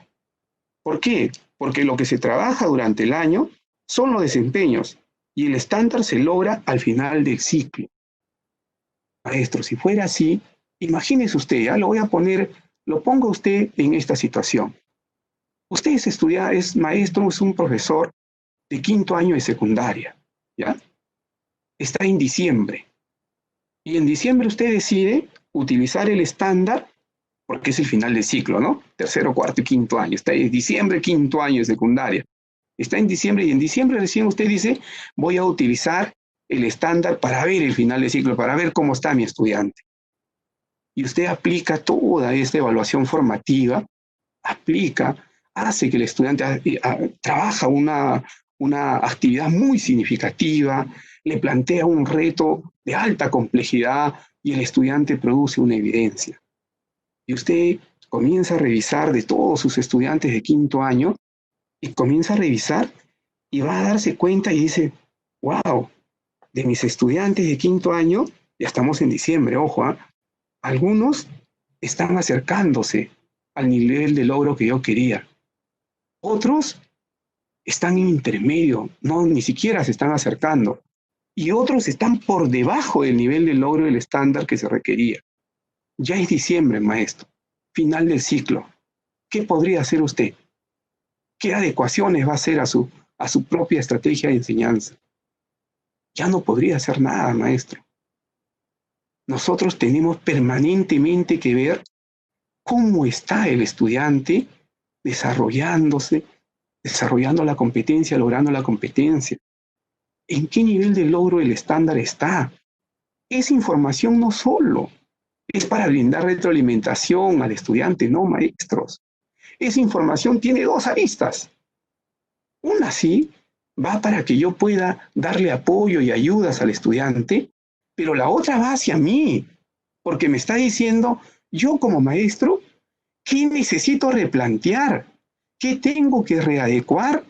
¿Por qué? Porque lo que se trabaja durante el año son los desempeños y el estándar se logra al final del ciclo. Maestro, si fuera así, imagínese usted, ya lo voy a poner, lo pongo usted en esta situación. Usted es maestro, es un profesor de 5º año de secundaria, ¿ya? Está en diciembre. Y en diciembre usted decide utilizar el estándar, porque es el final del ciclo, ¿no? 3º, 4º y 5º año. Está en diciembre, 5º año de secundaria. Está en diciembre y en diciembre recién usted dice, voy a utilizar el estándar para ver el final del ciclo, para ver cómo está mi estudiante. Y usted aplica toda esta evaluación formativa, hace que el estudiante trabaja una actividad muy significativa, le plantea un reto de alta complejidad y el estudiante produce una evidencia. Y usted comienza a revisar de todos sus estudiantes de 5º año y comienza a revisar y va a darse cuenta y dice, wow, de mis estudiantes de 5º año, ya estamos en diciembre, ojo, algunos están acercándose al nivel de logro que yo quería. Otros están en intermedio, no, ni siquiera se están acercando. Y otros están por debajo del nivel de logro del estándar que se requería. Ya es diciembre, maestro, final del ciclo. ¿Qué podría hacer usted? ¿Qué adecuaciones va a hacer a su propia estrategia de enseñanza? Ya no podría hacer nada, maestro. Nosotros tenemos permanentemente que ver cómo está el estudiante desarrollándose, desarrollando la competencia, logrando la competencia. ¿En qué nivel de logro el estándar está? Esa información no solo es para brindar retroalimentación al estudiante, no, maestros. Esa información tiene 2 aristas. Una sí va para que yo pueda darle apoyo y ayudas al estudiante, pero la otra va hacia mí, porque me está diciendo, yo como maestro, ¿qué necesito replantear? ¿Qué tengo que readecuar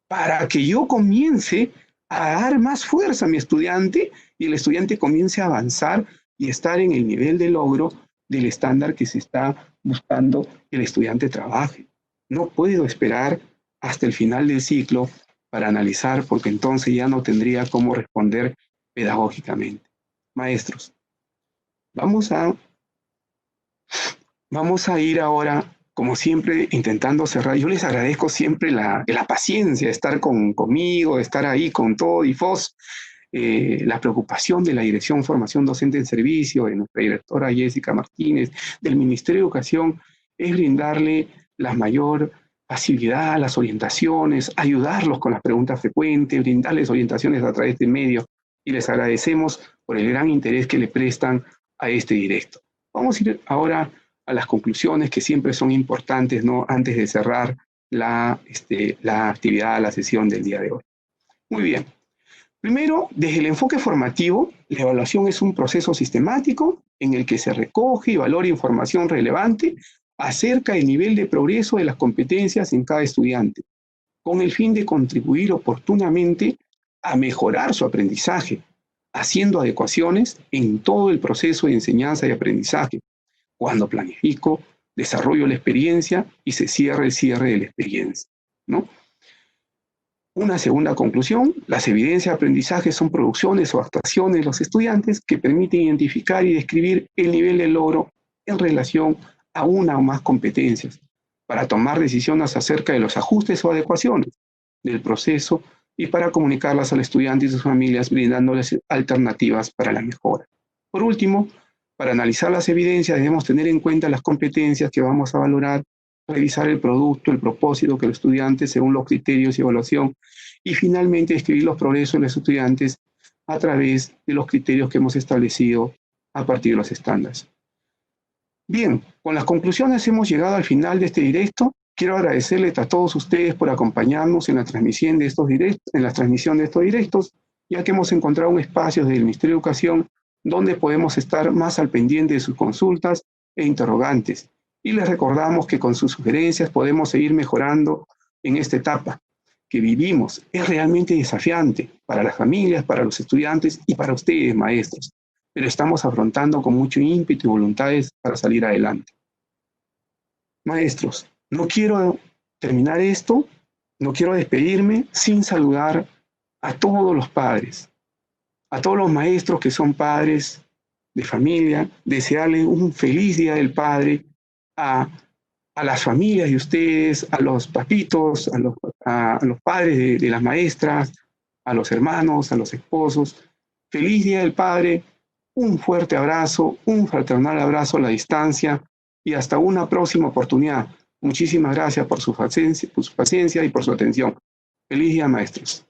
para que yo comience a dar más fuerza a mi estudiante y el estudiante comience a avanzar y estar en el nivel de logro del estándar que se está buscando que el estudiante trabaje? No puedo esperar hasta el final del ciclo para analizar, porque entonces ya no tendría cómo responder pedagógicamente. Maestros, vamos a ir ahora, como siempre, intentando cerrar. Yo les agradezco siempre la paciencia de estar conmigo, de estar ahí con todo y FOS, la preocupación de la Dirección Formación Docente en Servicio, de nuestra directora Jessica Martínez, del Ministerio de Educación, es brindarle la mayor facilidad, las orientaciones, ayudarlos con las preguntas frecuentes, brindarles orientaciones a través de medios, y les agradecemos por el gran interés que le prestan a este directo. Vamos a ir ahora a las conclusiones que siempre son importantes, ¿no? Antes de cerrar la actividad, la sesión del día de hoy. Muy bien. Primero, desde el enfoque formativo, la evaluación es un proceso sistemático en el que se recoge y valora información relevante acerca del nivel de progreso de las competencias en cada estudiante, con el fin de contribuir oportunamente a mejorar su aprendizaje, haciendo adecuaciones en todo el proceso de enseñanza y aprendizaje, cuando planifico, desarrollo la experiencia y se cierra el cierre de la experiencia, ¿no? Una segunda conclusión, las evidencias de aprendizaje son producciones o actuaciones de los estudiantes que permiten identificar y describir el nivel de logro en relación a una o más competencias, para tomar decisiones acerca de los ajustes o adecuaciones del proceso y para comunicarlas al estudiante y sus familias, brindándoles alternativas para la mejora. Por último, para analizar las evidencias debemos tener en cuenta las competencias que vamos a valorar revisar el producto, el propósito que el estudiante según los criterios y evaluación, y finalmente escribir los progresos de los estudiantes a través de los criterios que hemos establecido a partir de los estándares. Bien, con las conclusiones hemos llegado al final de este directo. Quiero agradecerles a todos ustedes por acompañarnos en la transmisión de estos directos, ya que hemos encontrado un espacio desde el Ministerio de Educación donde podemos estar más al pendiente de sus consultas e interrogantes. Y les recordamos que con sus sugerencias podemos seguir mejorando en esta etapa que vivimos. Es realmente desafiante para las familias, para los estudiantes y para ustedes, maestros, pero estamos afrontando con mucho ímpetu y voluntades para salir adelante. Maestros, no quiero terminar esto, no quiero despedirme sin saludar a todos los padres, a todos los maestros que son padres de familia, desearles un feliz Día del Padre, a las familias de ustedes, a los papitos, a los padres de las maestras, a los hermanos, a los esposos. Feliz Día del Padre, un fuerte abrazo, un fraternal abrazo a la distancia y hasta una próxima oportunidad. Muchísimas gracias por su paciencia y por su atención. Feliz día, maestros.